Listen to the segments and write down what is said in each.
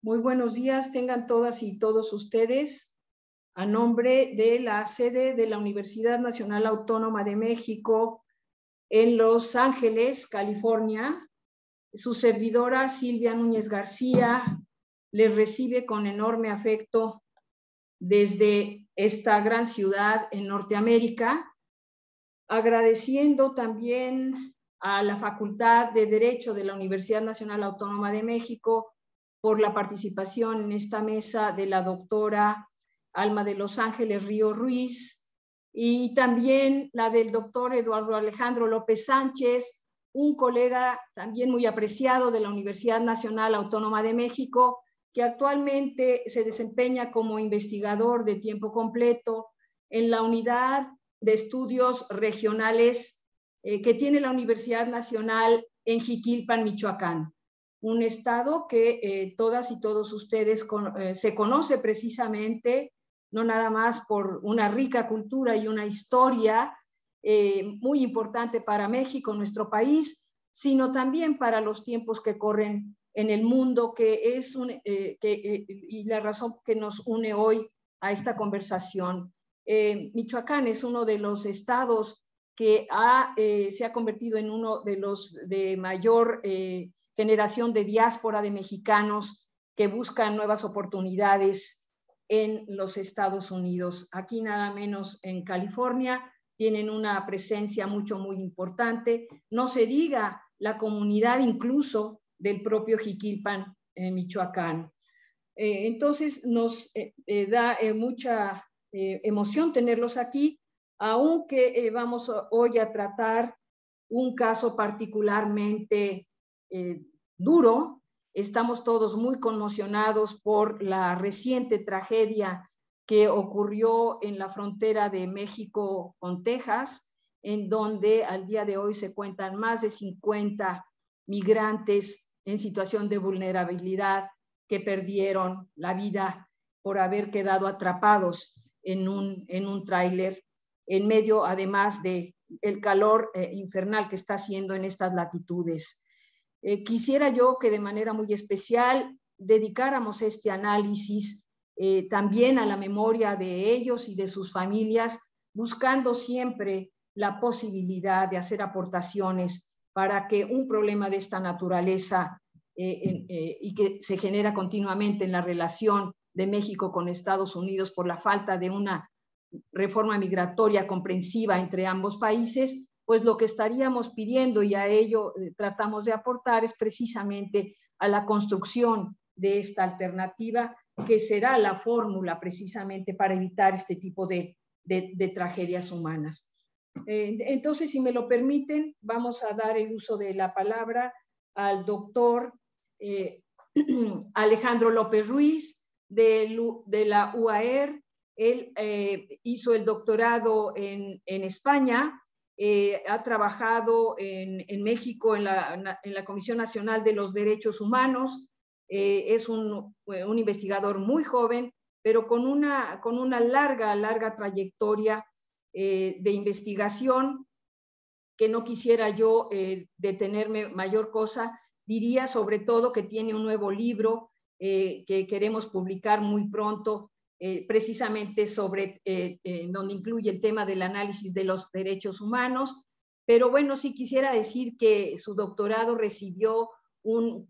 Muy buenos días, tengan todas y todos ustedes. A nombre de la sede de la Universidad Nacional Autónoma de México en Los Ángeles, California, su servidora Silvia Núñez García les recibe con enorme afecto desde esta gran ciudad en Norteamérica, agradeciendo también a la Facultad de Derecho de la Universidad Nacional Autónoma de México por la participación en esta mesa de la doctora Alma de Los Ángeles Río Ruiz y también la del doctor Eduardo Alejandro López Sánchez, un colega también muy apreciado de la Universidad Nacional Autónoma de México, que actualmente se desempeña como investigador de tiempo completo en la unidad de estudios regionales que tiene la Universidad Nacional en Jiquilpan, Michoacán. Un estado que todas y todos ustedes se conoce precisamente, no nada más por una rica cultura y una historia muy importante para México, nuestro país, sino también para los tiempos que corren en el mundo, y la razón que nos une hoy a esta conversación. Michoacán es uno de los estados que se ha convertido en uno de los de mayor generación de diáspora de mexicanos que buscan nuevas oportunidades en los Estados Unidos. Aquí nada menos en California tienen una presencia muy importante. No se diga la comunidad incluso del propio Jiquilpan, Michoacán. Entonces nos da mucha emoción tenerlos aquí, aunque vamos hoy a tratar un caso particularmente duro. Estamos todos muy conmocionados por la reciente tragedia que ocurrió en la frontera de México con Texas, en donde al día de hoy se cuentan más de 50 migrantes en situación de vulnerabilidad que perdieron la vida por haber quedado atrapados en un tráiler, en medio además de el calor infernal que está haciendo en estas latitudes. Quisiera yo que de manera muy especial dedicáramos este análisis también a la memoria de ellos y de sus familias, buscando siempre la posibilidad de hacer aportaciones para que un problema de esta naturaleza y que se genera continuamente en la relación de México con Estados Unidos por la falta de una reforma migratoria comprensiva entre ambos países, pues lo que estaríamos pidiendo, y a ello tratamos de aportar, es precisamente a la construcción de esta alternativa que será la fórmula precisamente para evitar este tipo de tragedias humanas. Entonces, si me lo permiten, vamos a dar el uso de la palabra al doctor Alejandro López Ruiz de la UAR. Él hizo el doctorado en España, ha trabajado en México en la Comisión Nacional de los Derechos Humanos, es un investigador muy joven, pero con una larga trayectoria de investigación, que no quisiera yo detenerme mayor cosa. Diría sobre todo que tiene un nuevo libro que queremos publicar muy pronto, precisamente sobre donde incluye el tema del análisis de los derechos humanos. Pero bueno, sí quisiera decir que su doctorado recibió un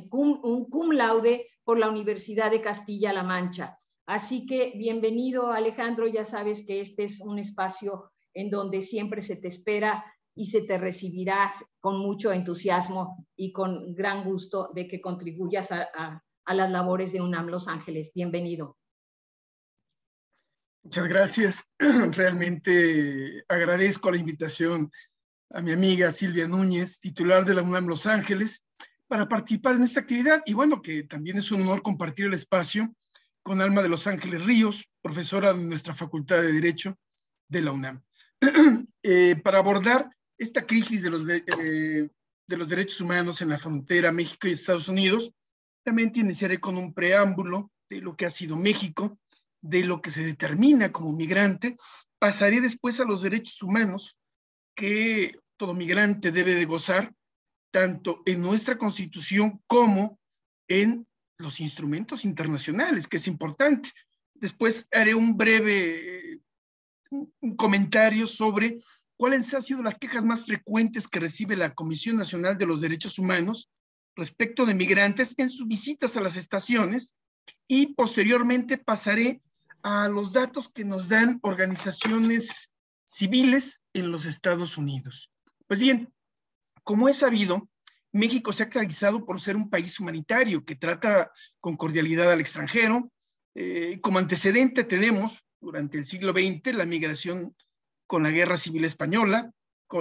cum laude por la Universidad de Castilla-La Mancha. Así que bienvenido, Alejandro. Ya sabes que este es un espacio en donde siempre se te espera y se te recibirá con mucho entusiasmo y con gran gusto de que contribuyas a las labores de UNAM Los Ángeles. Bienvenido. Muchas gracias. Realmente agradezco la invitación a mi amiga Silvia Núñez, titular de la UNAM Los Ángeles, para participar en esta actividad. Y bueno, que también es un honor compartir el espacio con Alma de Los Ángeles Ríos, profesora de nuestra Facultad de Derecho de la UNAM. Para abordar esta crisis de los derechos humanos en la frontera México y Estados Unidos, también iniciaré con un preámbulo de lo que ha sido México, de lo que se determina como migrante. Pasaré después a los derechos humanos que todo migrante debe de gozar, tanto en nuestra Constitución como en los instrumentos internacionales, que es importante. Después haré un breve un comentario sobre cuáles han sido las quejas más frecuentes que recibe la Comisión Nacional de los Derechos Humanos respecto de migrantes en sus visitas a las estaciones, y posteriormente pasaré a los datos que nos dan organizaciones civiles en los Estados Unidos. Pues bien, como es sabido, México se ha caracterizado por ser un país humanitario que trata con cordialidad al extranjero. Como antecedente tenemos, durante el siglo XX, la migración con la Guerra Civil Española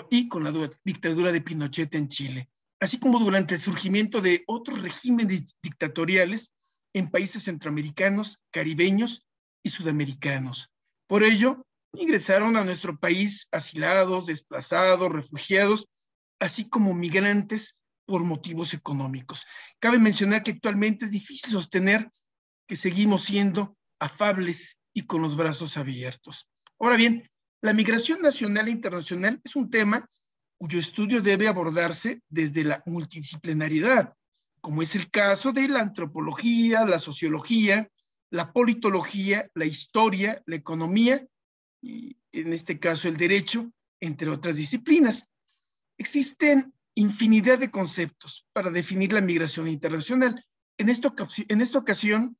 y con la dictadura de Pinochet en Chile, así como durante el surgimiento de otros regímenes dictatoriales en países centroamericanos, caribeños y sudamericanos. Por ello, ingresaron a nuestro país asilados, desplazados, refugiados, así como migrantes por motivos económicos. Cabe mencionar que actualmente es difícil sostener que seguimos siendo afables y con los brazos abiertos. Ahora bien, la migración nacional e internacional es un tema cuyo estudio debe abordarse desde la multidisciplinariedad, como es el caso de la antropología, la sociología, la politología, la historia, la economía y, en este caso, el derecho, entre otras disciplinas. Existen infinidad de conceptos para definir la migración internacional. En esta ocasión,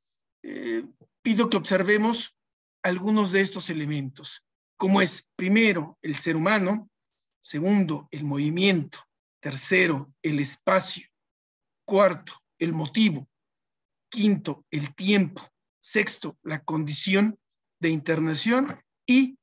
pido que observemos algunos de estos elementos, como es, primero, el ser humano; segundo, el movimiento; tercero, el espacio; cuarto, el motivo; quinto, el tiempo; sexto, la condición de internación; y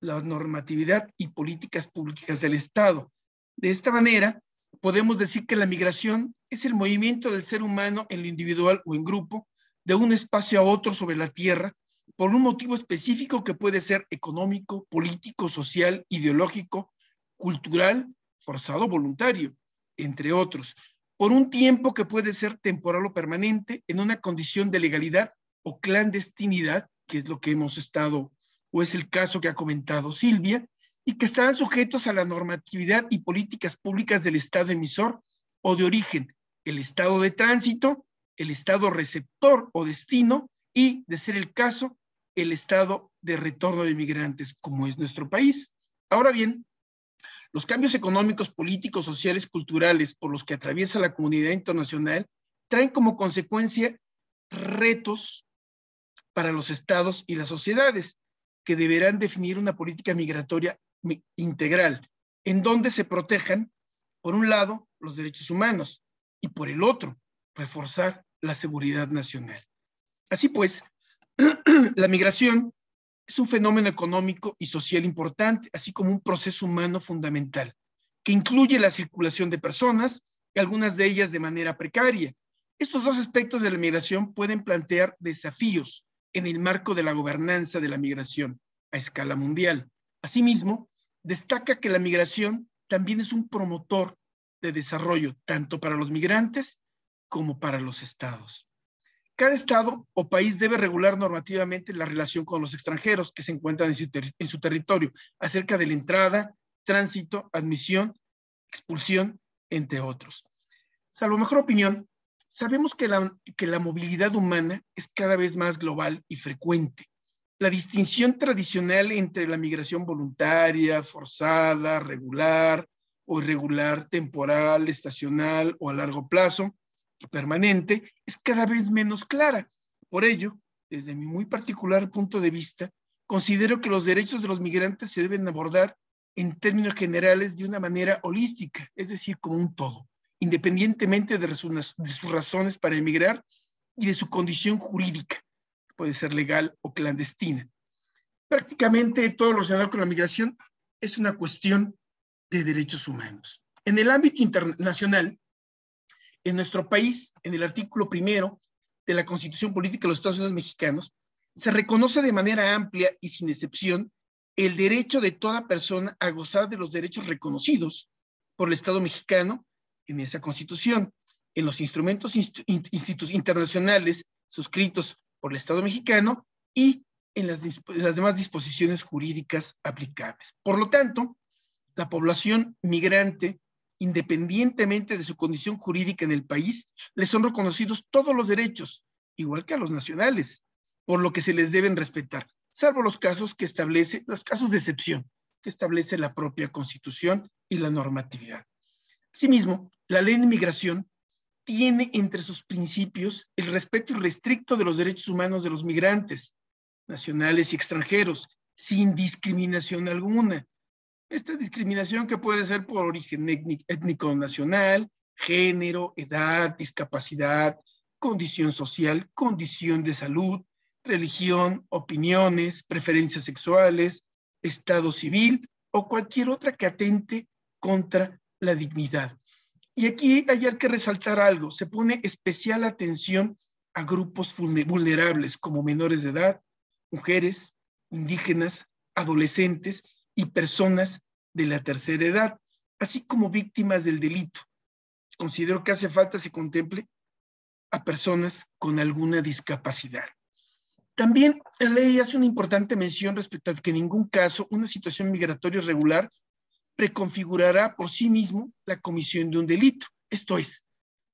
la normatividad y políticas públicas del Estado. De esta manera, podemos decir que la migración es el movimiento del ser humano en lo individual o en grupo, de un espacio a otro sobre la tierra, por un motivo específico que puede ser económico, político, social, ideológico, cultural, forzado o voluntario, entre otros, por un tiempo que puede ser temporal o permanente, en una condición de legalidad o clandestinidad, que es lo que hemos estado, o es el caso que ha comentado Silvia, y que estarán sujetos a la normatividad y políticas públicas del Estado emisor o de origen, el Estado de tránsito, el Estado receptor o destino, y, de ser el caso, el Estado de retorno de migrantes, como es nuestro país. Ahora bien, los cambios económicos, políticos, sociales, culturales por los que atraviesa la comunidad internacional traen como consecuencia retos para los estados y las sociedades, que deberán definir una política migratoria integral, en donde se protejan, por un lado, los derechos humanos, y por el otro, reforzar la seguridad nacional. Así pues, la migración es un fenómeno económico y social importante, así como un proceso humano fundamental, que incluye la circulación de personas, y algunas de ellas de manera precaria. Estos dos aspectos de la migración pueden plantear desafíos en el marco de la gobernanza de la migración a escala mundial. Asimismo, destaca que la migración también es un promotor de desarrollo, tanto para los migrantes como para los estados. Cada estado o país debe regular normativamente la relación con los extranjeros que se encuentran en su territorio, acerca de la entrada, tránsito, admisión, expulsión, entre otros. Salvo mejor opinión, sabemos que la movilidad humana es cada vez más global y frecuente. La distinción tradicional entre la migración voluntaria, forzada, regular o irregular, temporal, estacional o a largo plazo y permanente es cada vez menos clara. Por ello, desde mi muy particular punto de vista, considero que los derechos de los migrantes se deben abordar en términos generales de una manera holística, es decir, como un todo, independientemente de sus razones para emigrar y de su condición jurídica, puede ser legal o clandestina. Prácticamente todo lo relacionado con la migración es una cuestión de derechos humanos. En el ámbito internacional, en nuestro país, en el artículo 1 de la Constitución Política de los Estados Unidos Mexicanos, se reconoce de manera amplia y sin excepción el derecho de toda persona a gozar de los derechos reconocidos por el Estado mexicano en esa Constitución, en los instrumentos internacionales suscritos por el Estado mexicano y en las demás disposiciones jurídicas aplicables. Por lo tanto, la población migrante independientemente de su condición jurídica en el país, les son reconocidos todos los derechos, igual que a los nacionales, por lo que se les deben respetar, salvo los casos de excepción, que establece la propia Constitución y la normatividad. Asimismo, la ley de inmigración tiene entre sus principios el respeto irrestricto de los derechos humanos de los migrantes, nacionales y extranjeros, sin discriminación alguna. Esta discriminación que puede ser por origen étnico nacional, género, edad, discapacidad, condición social, condición de salud, religión, opiniones, preferencias sexuales, estado civil o cualquier otra que atente contra la dignidad. Y aquí hay que resaltar algo, se pone especial atención a grupos vulnerables como menores de edad, mujeres, indígenas, adolescentes y personas de la tercera edad, así como víctimas del delito. Considero que hace falta se contemple a personas con alguna discapacidad. También la ley hace una importante mención respecto a que en ningún caso una situación migratoria irregular preconfigurará por sí mismo la comisión de un delito. Esto es,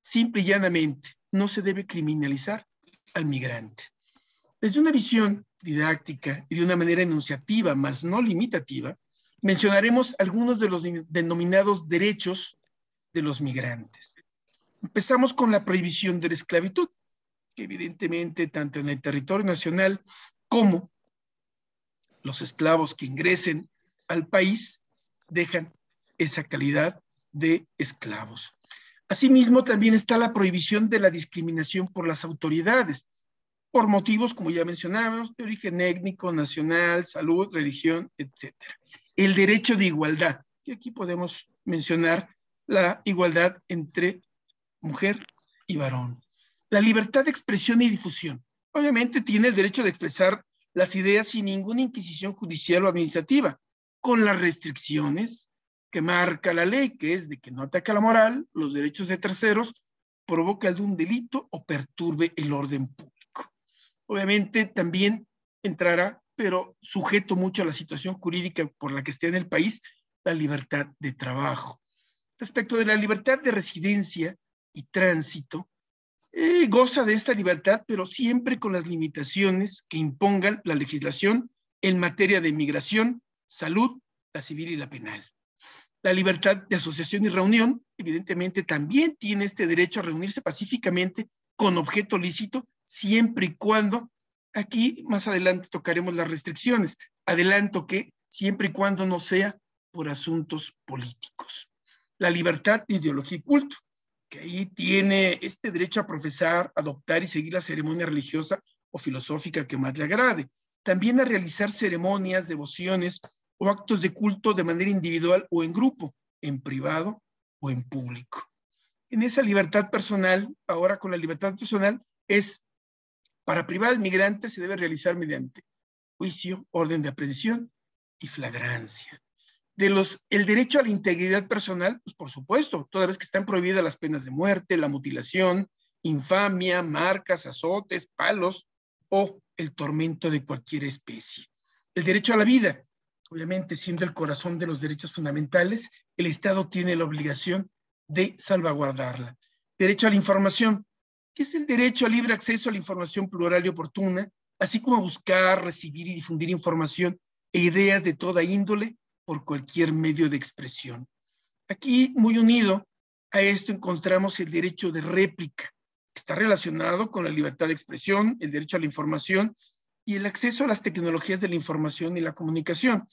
simple y llanamente, no se debe criminalizar al migrante. Desde una visión didáctica y de una manera enunciativa, más no limitativa, mencionaremos algunos de los denominados derechos de los migrantes. Empezamos con la prohibición de la esclavitud, que evidentemente tanto en el territorio nacional como los esclavos que ingresen al país dejan esa calidad de esclavos. Asimismo, también está la prohibición de la discriminación por las autoridades, por motivos, como ya mencionamos, de origen étnico, nacional, salud, religión, etc. El derecho de igualdad, y aquí podemos mencionar la igualdad entre mujer y varón. La libertad de expresión y difusión. Obviamente tiene el derecho de expresar las ideas sin ninguna inquisición judicial o administrativa, con las restricciones que marca la ley, que es de que no ataca la moral, los derechos de terceros, provoca algún delito o perturbe el orden público. Obviamente también entrará, pero sujeto mucho a la situación jurídica por la que esté en el país, la libertad de trabajo. Respecto de la libertad de residencia y tránsito, goza de esta libertad, pero siempre con las limitaciones que impongan la legislación en materia de migración, salud, la civil y la penal. La libertad de asociación y reunión, evidentemente, también tiene este derecho a reunirse pacíficamente con objeto lícito, siempre y cuando, aquí más adelante tocaremos las restricciones, adelanto que siempre y cuando no sea por asuntos políticos. La libertad de ideología y culto, que ahí tiene este derecho a profesar, adoptar y seguir la ceremonia religiosa o filosófica que más le agrade. También a realizar ceremonias, devociones o actos de culto de manera individual o en grupo, en privado o en público. En esa libertad personal, ahora con la libertad personal, es para privar al migrante se debe realizar mediante juicio, orden de aprehensión y flagrancia. El derecho a la integridad personal, pues por supuesto, toda vez que están prohibidas las penas de muerte, la mutilación, infamia, marcas, azotes, palos o el tormento de cualquier especie. El derecho a la vida, obviamente siendo el corazón de los derechos fundamentales, el Estado tiene la obligación de salvaguardarla. Derecho a la información, que es el derecho a libre acceso a la información plural y oportuna, así como a buscar, recibir y difundir información e ideas de toda índole por cualquier medio de expresión. Aquí, muy unido a esto, encontramos el derecho de réplica, que está relacionado con la libertad de expresión, el derecho a la información y el acceso a las tecnologías de la información y la comunicación,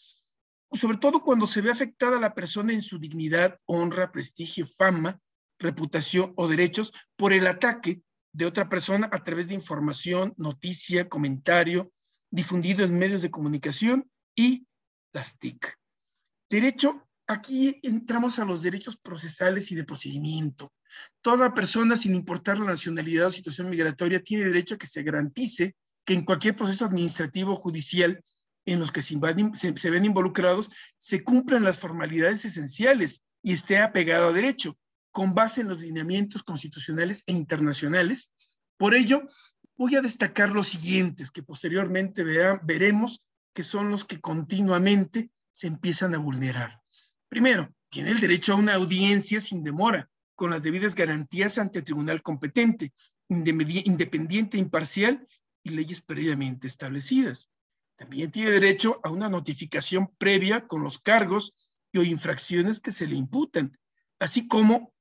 sobre todo cuando se ve afectada a la persona en su dignidad, honra, prestigio, fama, reputación o derechos por el ataque de otra persona a través de información, noticia, comentario, difundido en medios de comunicación y las TIC. Derecho, aquí entramos a los derechos procesales y de procedimiento. Toda persona, sin importar la nacionalidad o situación migratoria, tiene derecho a que se garantice que en cualquier proceso administrativo o judicial en los que se ven involucrados, se cumplan las formalidades esenciales y esté apegado a derecho, con base en los lineamientos constitucionales e internacionales. Por ello, voy a destacar los siguientes, que posteriormente veremos que son los que continuamente se empiezan a vulnerar. Primero, tiene el derecho a una audiencia sin demora, con las debidas garantías ante el tribunal competente, independiente, imparcial y leyes previamente establecidas. También tiene derecho a una notificación previa con los cargos o infracciones que se le imputan, así como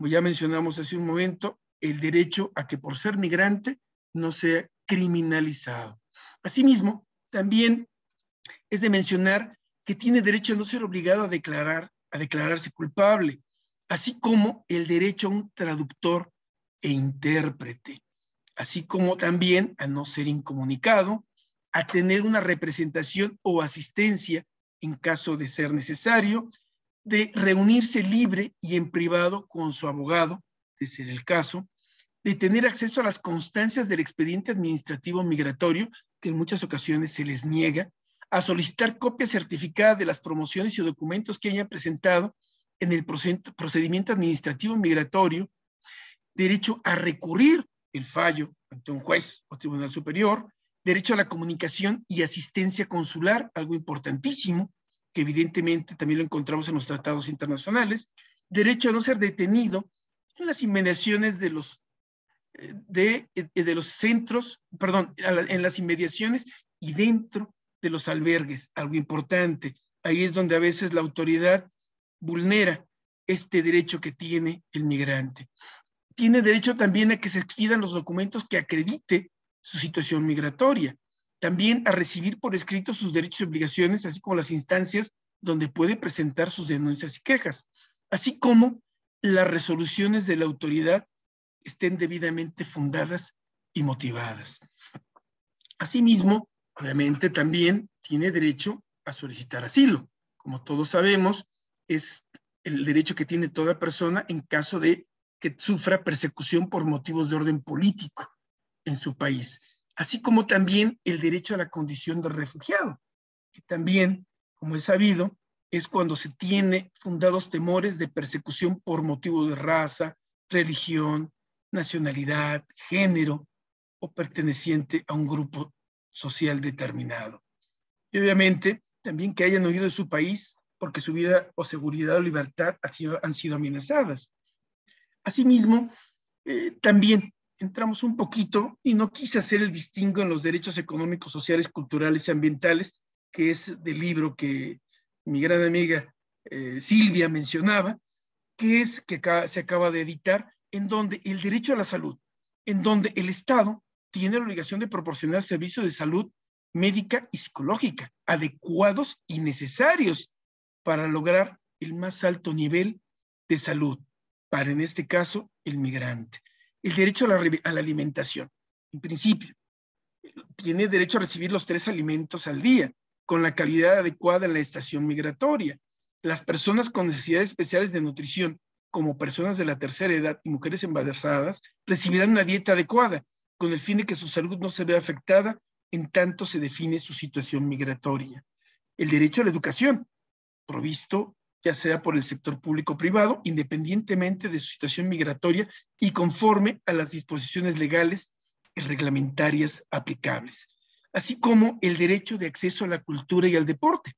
ya mencionamos hace un momento, el derecho a que por ser migrante no sea criminalizado. Asimismo, también es de mencionar que tiene derecho a no ser obligado a declararse culpable, así como el derecho a un traductor e intérprete, así como también a no ser incomunicado, a tener una representación o asistencia en caso de ser necesario, de reunirse libre y en privado con su abogado, de ser el caso, de tener acceso a las constancias del expediente administrativo migratorio, que en muchas ocasiones se les niega, a solicitar copia certificada de las promociones y documentos que hayan presentado en el procedimiento administrativo migratorio, derecho a recurrir el fallo ante un juez o tribunal superior, derecho a la comunicación y asistencia consular, algo importantísimo, que evidentemente también lo encontramos en los tratados internacionales, derecho a no ser detenido en las inmediaciones de los centros, perdón, en las inmediaciones y dentro de los albergues, algo importante. Ahí es donde a veces la autoridad vulnera este derecho que tiene el migrante. Tiene derecho también a que se expidan los documentos que acredite su situación migratoria. También a recibir por escrito sus derechos y obligaciones, así como las instancias donde puede presentar sus denuncias y quejas, así como las resoluciones de la autoridad estén debidamente fundadas y motivadas. Asimismo, obviamente también tiene derecho a solicitar asilo. Como todos sabemos, es el derecho que tiene toda persona en caso de que sufra persecución por motivos de orden político en su país, así como también el derecho a la condición de refugiado, que también, como es sabido, es cuando se tiene fundados temores de persecución por motivo de raza, religión, nacionalidad, género o perteneciente a un grupo social determinado. Y obviamente también que hayan huido de su país porque su vida o seguridad o libertad han sido amenazadas. Asimismo, también entramos un poquito, y no quise hacer el distingo en los derechos económicos, sociales, culturales y ambientales, que es del libro que mi gran amiga Silvia mencionaba, que es que se acaba de editar, en donde el derecho a la salud, en donde el Estado tiene la obligación de proporcionar servicios de salud médica y psicológica adecuados y necesarios para lograr el más alto nivel de salud para, en este caso, el migrante. El derecho a la alimentación, en principio, tiene derecho a recibir los 3 alimentos al día, con la calidad adecuada en la estación migratoria. Las personas con necesidades especiales de nutrición, como personas de la tercera edad y mujeres embarazadas, recibirán una dieta adecuada, con el fin de que su salud no se vea afectada en tanto se define su situación migratoria. El derecho a la educación, provisto ya sea por el sector público o privado, independientemente de su situación migratoria y conforme a las disposiciones legales y reglamentarias aplicables, así como el derecho de acceso a la cultura y al deporte.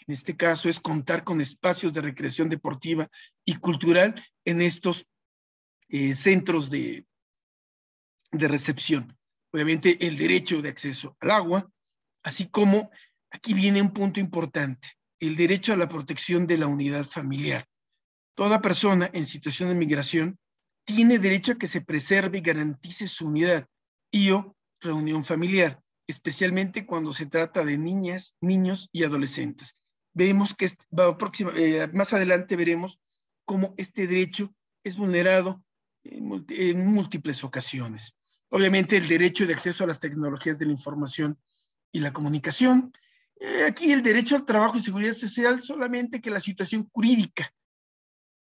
En este caso es contar con espacios de recreación deportiva y cultural en estos centros de recepción. Obviamente el derecho de acceso al agua, así como, aquí viene un punto importante, el derecho a la protección de la unidad familiar. Toda persona en situación de migración tiene derecho a que se preserve y garantice su unidad y o reunión familiar, especialmente cuando se trata de niñas, niños y adolescentes. Vemos que más adelante veremos cómo este derecho es vulnerado en múltiples ocasiones. Obviamente el derecho de acceso a las tecnologías de la información y la comunicación. Aquí el derecho al trabajo y seguridad social, solamente que la situación jurídica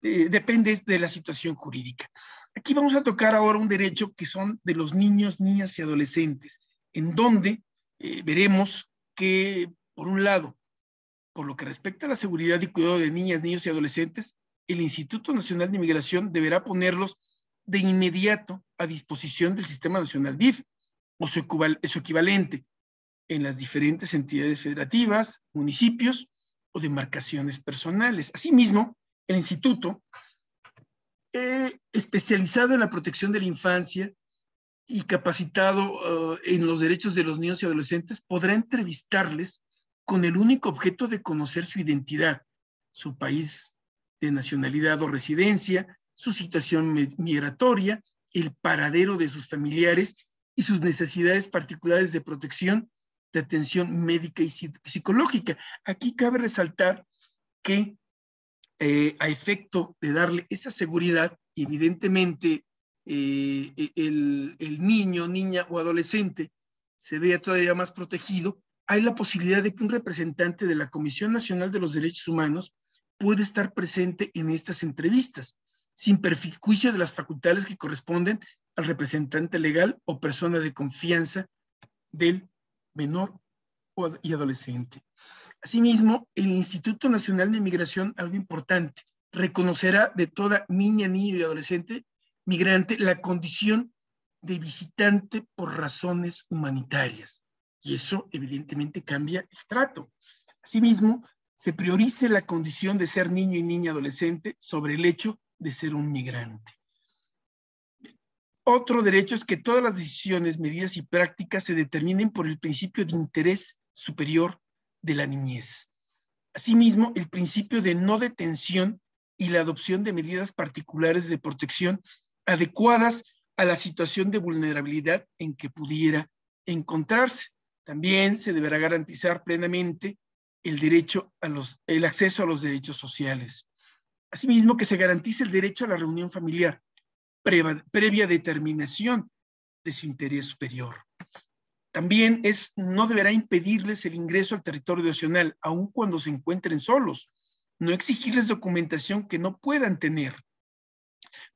depende de la situación jurídica. Aquí vamos a tocar ahora un derecho que son de los niños, niñas y adolescentes, en donde veremos que, por un lado, por lo que respecta a la seguridad y cuidado de niñas, niños y adolescentes, el Instituto Nacional de Migración deberá ponerlos de inmediato a disposición del Sistema Nacional DIF o su equivalente en las diferentes entidades federativas, municipios o demarcaciones personales. Asimismo, el instituto, especializado en la protección de la infancia y capacitado en los derechos de los niños y adolescentes, podrá entrevistarles con el único objeto de conocer su identidad, su país de nacionalidad o residencia, su situación migratoria, el paradero de sus familiares y sus necesidades particulares de protección, de atención médica y psicológica. Aquí cabe resaltar que a efecto de darle esa seguridad, evidentemente el niño, niña o adolescente se vea todavía más protegido, hay la posibilidad de que un representante de la Comisión Nacional de los Derechos Humanos puede estar presente en estas entrevistas, sin perjuicio de las facultades que corresponden al representante legal o persona de confianza del menor y adolescente. Asimismo, el Instituto Nacional de Migración, algo importante, reconocerá de toda niña, niño y adolescente migrante la condición de visitante por razones humanitarias. Y eso evidentemente cambia el trato. Asimismo, se priorice la condición de ser niño y niña adolescente sobre el hecho de ser un migrante. Otro derecho es que todas las decisiones, medidas y prácticas se determinen por el principio de interés superior de la niñez. Asimismo, el principio de no detención y la adopción de medidas particulares de protección adecuadas a la situación de vulnerabilidad en que pudiera encontrarse. También se deberá garantizar plenamente el acceso a los derechos sociales. Asimismo, que se garantice el derecho a la reunión familiar, previa determinación de su interés superior. También no deberá impedirles el ingreso al territorio nacional, aun cuando se encuentren solos. No exigirles documentación que no puedan tener.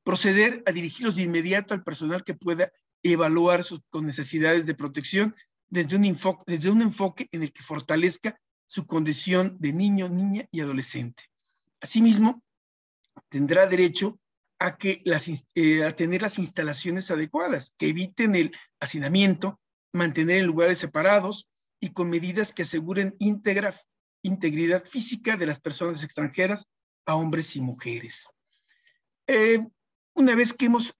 Proceder a dirigirlos de inmediato al personal que pueda evaluar sus necesidades de protección desde un enfoque en el que fortalezca su condición de niño, niña y adolescente. Asimismo, tendrá derecho a tener las instalaciones adecuadas, que eviten el hacinamiento, mantener en lugares separados y con medidas que aseguren integridad física de las personas extranjeras a hombres y mujeres. Una vez que hemos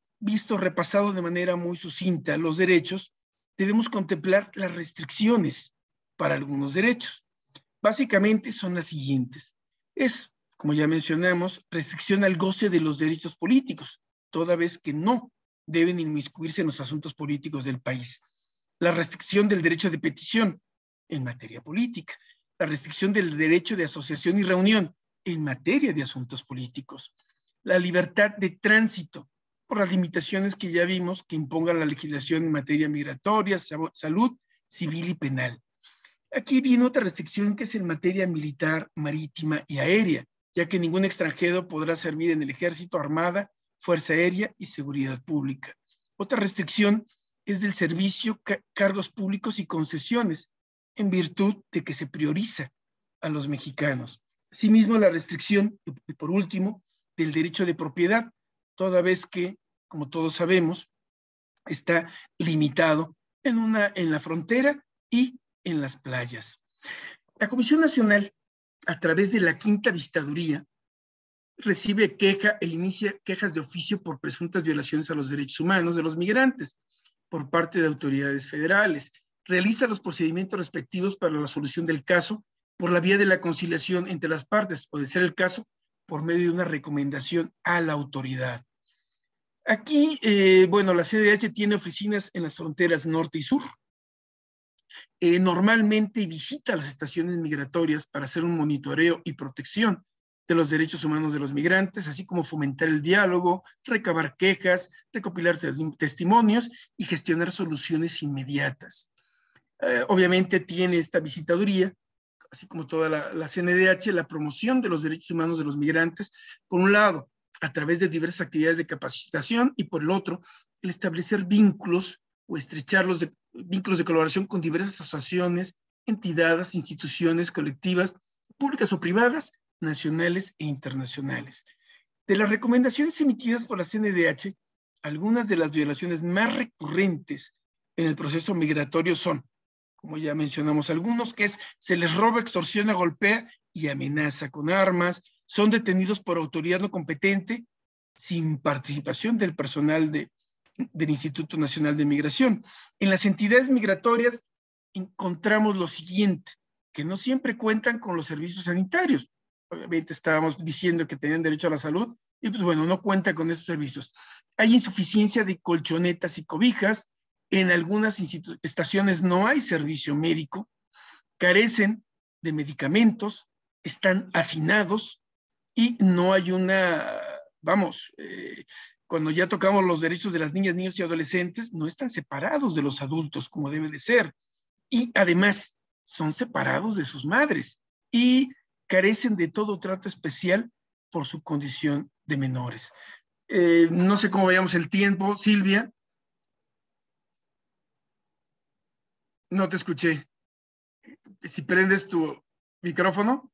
repasado de manera muy sucinta los derechos, debemos contemplar las restricciones para algunos derechos. Básicamente son las siguientes. Como ya mencionamos, restricción al goce de los derechos políticos, toda vez que no deben inmiscuirse en los asuntos políticos del país. La restricción del derecho de petición en materia política. La restricción del derecho de asociación y reunión en materia de asuntos políticos. La libertad de tránsito por las limitaciones que ya vimos que impongan la legislación en materia migratoria, salud, civil y penal. Aquí viene otra restricción que es en materia militar, marítima y aérea, ya que ningún extranjero podrá servir en el ejército, armada, fuerza aérea y seguridad pública. Otra restricción es del servicio, cargos públicos y concesiones, en virtud de que se prioriza a los mexicanos. Asimismo, la restricción, y por último, del derecho de propiedad, toda vez que, como todos sabemos, está limitado en la frontera y en las playas. La Comisión Nacional, a través de la 5ª Visitaduría, recibe queja e inicia quejas de oficio por presuntas violaciones a los derechos humanos de los migrantes por parte de autoridades federales. Realiza los procedimientos respectivos para la solución del caso por la vía de la conciliación entre las partes, o de ser el caso, por medio de una recomendación a la autoridad. Aquí, la CNDH tiene oficinas en las fronteras norte y sur. Normalmente visita las estaciones migratorias para hacer un monitoreo y protección de los derechos humanos de los migrantes, así como fomentar el diálogo, recabar quejas, recopilar testimonios y gestionar soluciones inmediatas. Obviamente tiene esta visitaduría, así como toda la CNDH, la promoción de los derechos humanos de los migrantes, por un lado, a través de diversas actividades de capacitación, y por el otro, el establecer vínculos o estrechar los vínculos de colaboración con diversas asociaciones, entidades, instituciones, colectivas, públicas o privadas, nacionales e internacionales. De las recomendaciones emitidas por la CNDH, algunas de las violaciones más recurrentes en el proceso migratorio son, como ya mencionamos algunos, que se les roba, extorsiona, golpea y amenaza con armas, son detenidos por autoridad no competente sin participación del personal del Instituto Nacional de Migración. En las entidades migratorias encontramos lo siguiente, que no siempre cuentan con los servicios sanitarios. Obviamente estábamos diciendo que tenían derecho a la salud y pues bueno, no cuentan con esos servicios. Hay insuficiencia de colchonetas y cobijas, en algunas estaciones no hay servicio médico, carecen de medicamentos, están hacinados y no hay cuando ya tocamos los derechos de las niñas, niños y adolescentes, no están separados de los adultos como debe de ser. Y además son separados de sus madres y carecen de todo trato especial por su condición de menores. No sé cómo veamos el tiempo, Silvia. No te escuché. Si prendes tu micrófono.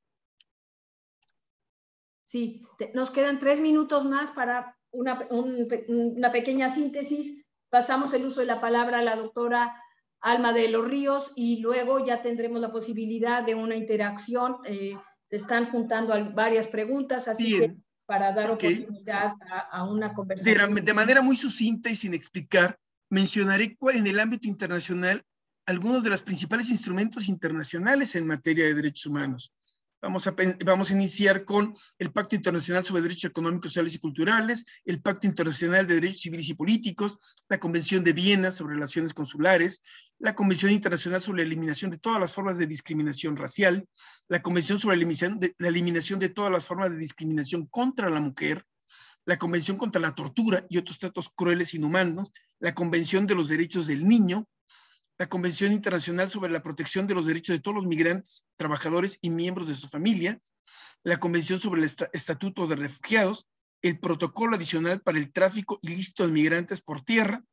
Sí, nos quedan 3 minutos más para una pequeña síntesis. Pasamos el uso de la palabra a la doctora Alma de los Ríos y luego ya tendremos la posibilidad de una interacción. Se están juntando varias preguntas, así que para dar oportunidad a una conversación. De manera muy sucinta y sin explicar, mencionaré en el ámbito internacional algunos de los principales instrumentos internacionales en materia de derechos humanos. Vamos a iniciar con el Pacto Internacional sobre Derechos Económicos, Sociales y Culturales, el Pacto Internacional de Derechos Civiles y Políticos, la Convención de Viena sobre Relaciones Consulares, la Convención Internacional sobre la Eliminación de todas las formas de discriminación racial, la Convención sobre la eliminación de todas las formas de discriminación contra la mujer, la Convención contra la Tortura y otros tratos crueles e inhumanos, la Convención de los Derechos del Niño, la Convención Internacional sobre la Protección de los Derechos de todos los migrantes, trabajadores y miembros de sus familias, la Convención sobre el Estatuto de Refugiados, el Protocolo Adicional para el Tráfico Ilícito de Migrantes por Tierra,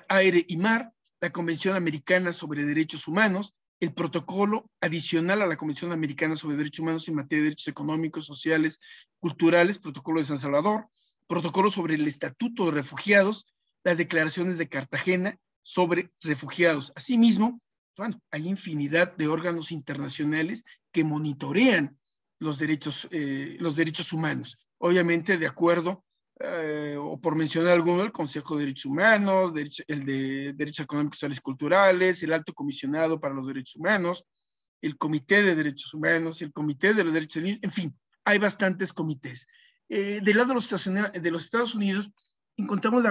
Aire y Mar, la Convención Americana sobre Derechos Humanos, el Protocolo Adicional a la Convención Americana sobre Derechos Humanos en materia de derechos económicos, sociales, culturales, Protocolo de San Salvador, Protocolo sobre el Estatuto de Refugiados, las declaraciones de Cartagena sobre refugiados. Asimismo, bueno, hay infinidad de órganos internacionales que monitorean los derechos humanos. Obviamente, de acuerdo, o por mencionar alguno, el Consejo de Derechos Humanos, el de Derechos Económicos, Sociales y Culturales, el Alto Comisionado para los Derechos Humanos, el Comité de Derechos Humanos, el Comité de los Derechos Humanos, en fin, hay bastantes comités. Del lado de los Estados Unidos, encontramos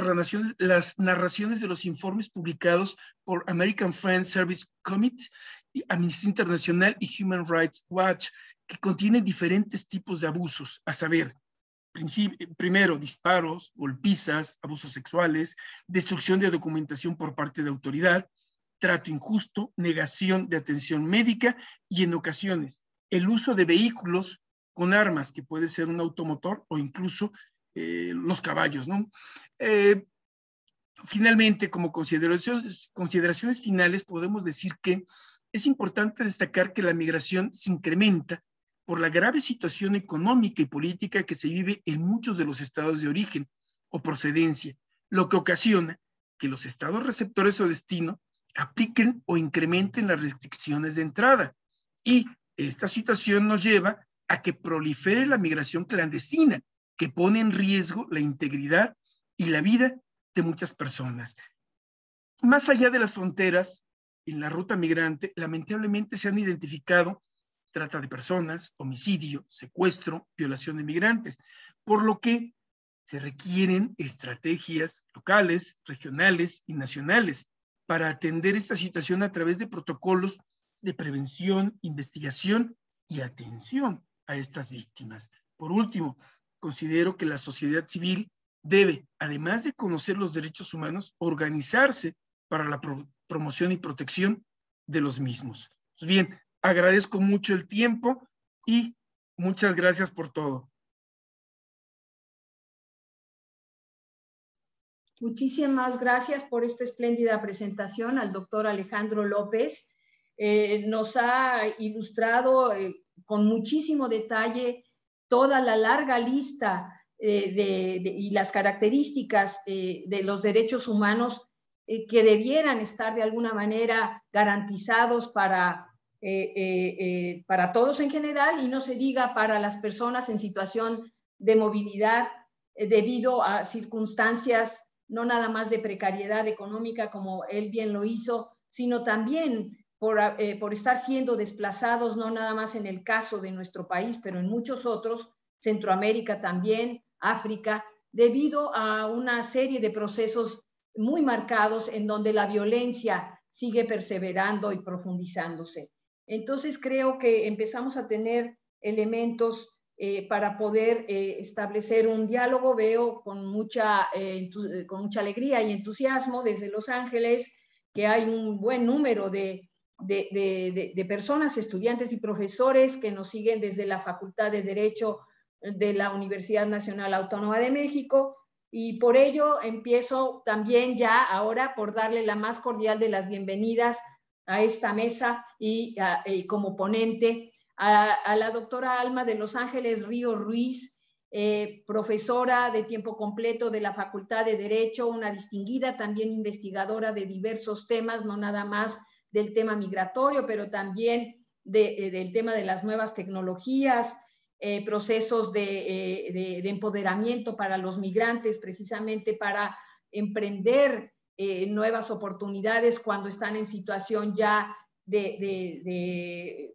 las narraciones de los informes publicados por American Friends Service Committee, Amnistía Internacional y Human Rights Watch, que contienen diferentes tipos de abusos, a saber, primero, disparos, golpizas, abusos sexuales, destrucción de documentación por parte de autoridad, trato injusto, negación de atención médica y, en ocasiones, el uso de vehículos con armas, que puede ser un automotor o incluso los caballos, ¿no? Finalmente, como consideraciones finales, podemos decir que es importante destacar que la migración se incrementa por la grave situación económica y política que se vive en muchos de los estados de origen o procedencia, lo que ocasiona que los estados receptores o destino apliquen o incrementen las restricciones de entrada. Y esta situación nos lleva a que prolifere la migración clandestina, que pone en riesgo la integridad y la vida de muchas personas. Más allá de las fronteras, en la ruta migrante, lamentablemente se han identificado trata de personas, homicidio, secuestro, violación de migrantes, por lo que se requieren estrategias locales, regionales y nacionales para atender esta situación a través de protocolos de prevención, investigación y atención a estas víctimas. Por último, considero que la sociedad civil debe, además de conocer los derechos humanos, organizarse para la promoción y protección de los mismos. Pues bien, agradezco mucho el tiempo y muchas gracias por todo. Muchísimas gracias por esta espléndida presentación al doctor Alejandro López. Nos ha ilustrado con muchísimo detalle toda la larga lista y las características de los derechos humanos que debieran estar de alguna manera garantizados para para todos en general, y no se diga para las personas en situación de movilidad debido a circunstancias no nada más de precariedad económica, como él bien lo hizo, sino también por estar siendo desplazados, no nada más en el caso de nuestro país, pero en muchos otros, Centroamérica también, África, debido a una serie de procesos muy marcados en donde la violencia sigue perseverando y profundizándose. Entonces creo que empezamos a tener elementos para poder establecer un diálogo. Veo con mucha alegría y entusiasmo desde Los Ángeles que hay un buen número de personas, estudiantes y profesores que nos siguen desde la Facultad de Derecho de la Universidad Nacional Autónoma de México, y por ello empiezo también ya ahora por darle la más cordial de las bienvenidas a esta mesa y como ponente a la doctora Alma de Los Ángeles Ríos Ruiz, profesora de tiempo completo de la Facultad de Derecho, una distinguida también investigadora de diversos temas, no nada más del tema migratorio, pero también del tema de las nuevas tecnologías, procesos de empoderamiento para los migrantes, precisamente para emprender nuevas oportunidades cuando están en situación ya de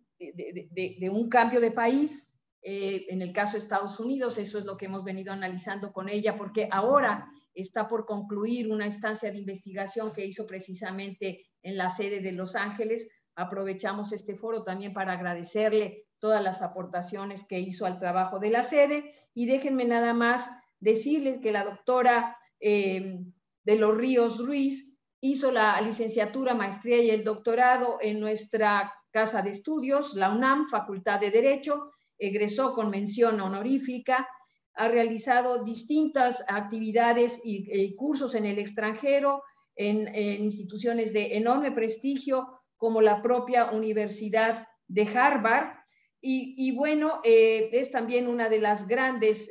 un cambio de país. En el caso de Estados Unidos, eso es lo que hemos venido analizando con ella, porque ahora está por concluir una estancia de investigación que hizo precisamente en la sede de Los Ángeles. Aprovechamos este foro también para agradecerle todas las aportaciones que hizo al trabajo de la sede, y déjenme nada más decirles que la doctora de los Ríos Ruiz hizo la licenciatura, maestría y el doctorado en nuestra casa de estudios, la UNAM, Facultad de Derecho, egresó con mención honorífica, ha realizado distintas actividades y cursos en el extranjero, en instituciones de enorme prestigio, como la propia Universidad de Harvard, y bueno, es también una de las grandes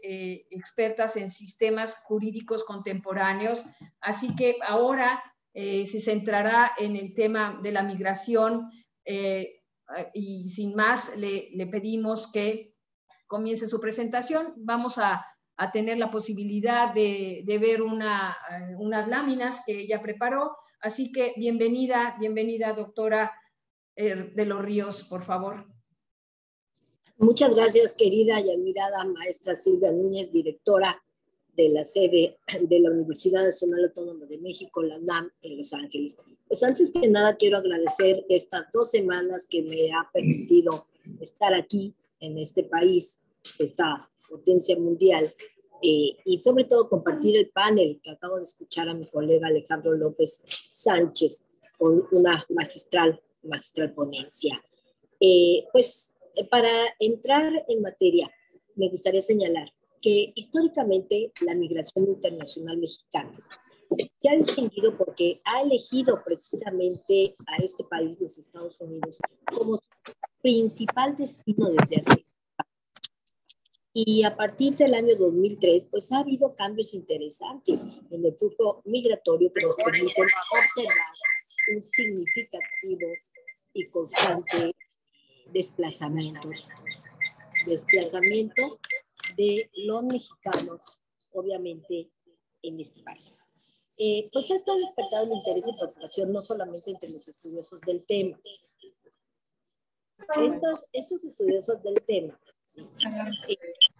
expertas en sistemas jurídicos contemporáneos, así que ahora se centrará en el tema de la migración, y sin más le pedimos que comience su presentación. Vamos a tener la posibilidad de ver unas láminas que ella preparó, así que bienvenida doctora de los Ríos, por favor. Muchas gracias, querida y admirada maestra Silvia Núñez, directora de la sede de la Universidad Nacional Autónoma de México, la UNAM, en Los Ángeles. Pues antes que nada quiero agradecer estas 2 semanas que me ha permitido estar aquí en este país, esta potencia mundial, y sobre todo compartir el panel que acabo de escuchar a mi colega Alejandro López Sánchez con una magistral ponencia. Para entrar en materia, me gustaría señalar que históricamente la migración internacional mexicana se ha distinguido porque ha elegido precisamente a este país, los Estados Unidos, como su principal destino desde hace años. Y a partir del año 2003, pues ha habido cambios interesantes en el flujo migratorio que nos permiten observar un significativo y constante desplazamiento de los mexicanos, obviamente, en este país. Pues esto ha despertado el interés y preocupación no solamente entre los estudiosos del tema. Estos estudiosos del tema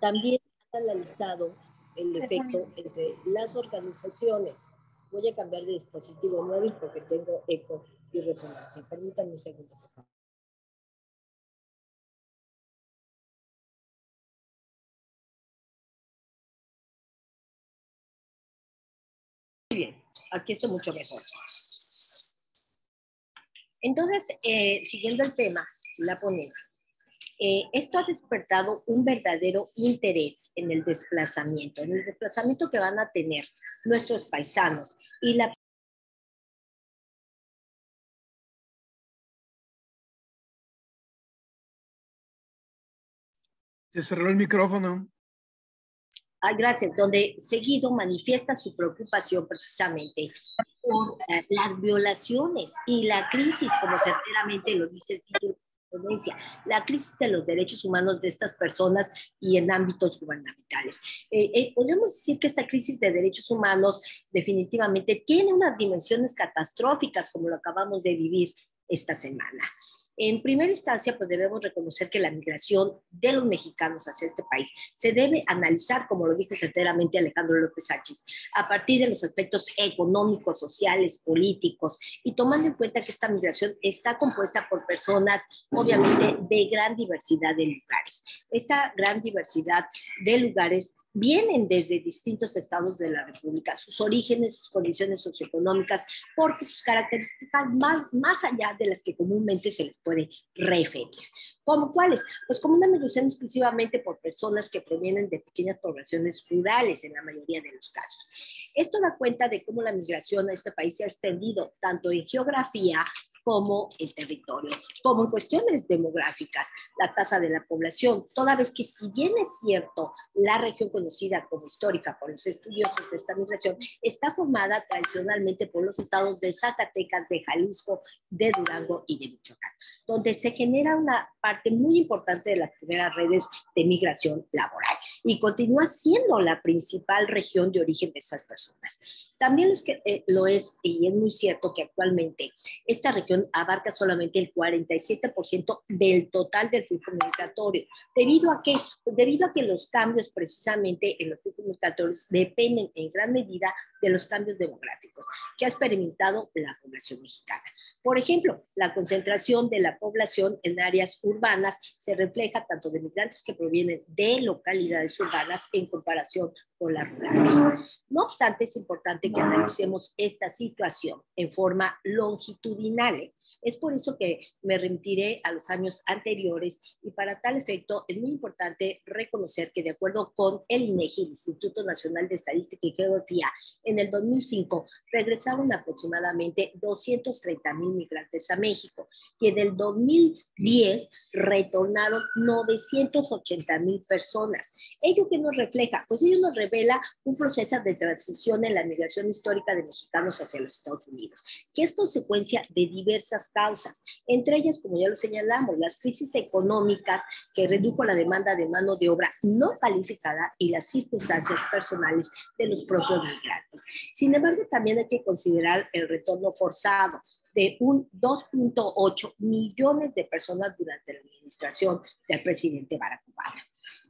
también han analizado el efecto entre las organizaciones. Voy a cambiar de dispositivo móvil porque tengo eco y resonancia. Permítanme un segundo. Muy bien, aquí estoy mucho mejor. Entonces, siguiendo el tema, la ponencia. Esto ha despertado un verdadero interés en el desplazamiento que van a tener nuestros paisanos y la... Se cerró el micrófono. Gracias, donde seguido manifiesta su preocupación precisamente por las violaciones y la crisis, como certeramente lo dice el título de la ponencia, la crisis de los derechos humanos de estas personas y en ámbitos gubernamentales. Podríamos decir que esta crisis de derechos humanos definitivamente tiene unas dimensiones catastróficas, como lo acabamos de vivir esta semana. En primera instancia, pues debemos reconocer que la migración de los mexicanos hacia este país se debe analizar, como lo dijo certeramente Alejandro López Sánchez, a partir de los aspectos económicos, sociales, políticos, y tomando en cuenta que esta migración está compuesta por personas, obviamente, de gran diversidad de lugares. Esta gran diversidad de lugares vienen desde distintos estados de la República, sus orígenes, sus condiciones socioeconómicas, porque sus características más allá de las que comúnmente se les puede referir. ¿Cómo cuáles? Pues como una migración exclusivamente por personas que provienen de pequeñas poblaciones rurales en la mayoría de los casos. Esto da cuenta de cómo la migración a este país se ha extendido tanto en geografía como el territorio, como en cuestiones demográficas, la tasa de la población, toda vez que si bien es cierto, la región conocida como histórica por los estudiosos de esta migración está formada tradicionalmente por los estados de Zacatecas, de Jalisco, de Durango y de Michoacán, donde se genera una parte muy importante de las primeras redes de migración laboral y continúa siendo la principal región de origen de esas personas. También lo es, y es muy cierto que actualmente esta región abarca solamente el 47% del total del flujo migratorio. ¿Debido a qué? Pues debido a que los cambios precisamente en los flujos migratorios dependen en gran medida de los cambios demográficos que ha experimentado la población mexicana. Por ejemplo, la concentración de la población en áreas urbanas se refleja tanto de migrantes que provienen de localidades urbanas en comparación con las rurales. No obstante, es importante que analicemos esta situación en forma longitudinal. Es por eso que me remitiré a los años anteriores y para tal efecto es muy importante reconocer que de acuerdo con el INEGI, el Instituto Nacional de Estadística y Geografía, en el 2005 regresaron aproximadamente 230,000 migrantes a México y en el 2010 retornaron 980,000 personas. ¿Ello qué nos refleja? Pues ello nos revela un proceso de transición en la migración histórica de mexicanos hacia los Estados Unidos, que es consecuencia de diversas causas, entre ellas, como ya lo señalamos, las crisis económicas que redujo la demanda de mano de obra no calificada y las circunstancias personales de los propios migrantes. Sin embargo, también hay que considerar el retorno forzado de un 2.8 millones de personas durante la administración del presidente Barack Obama.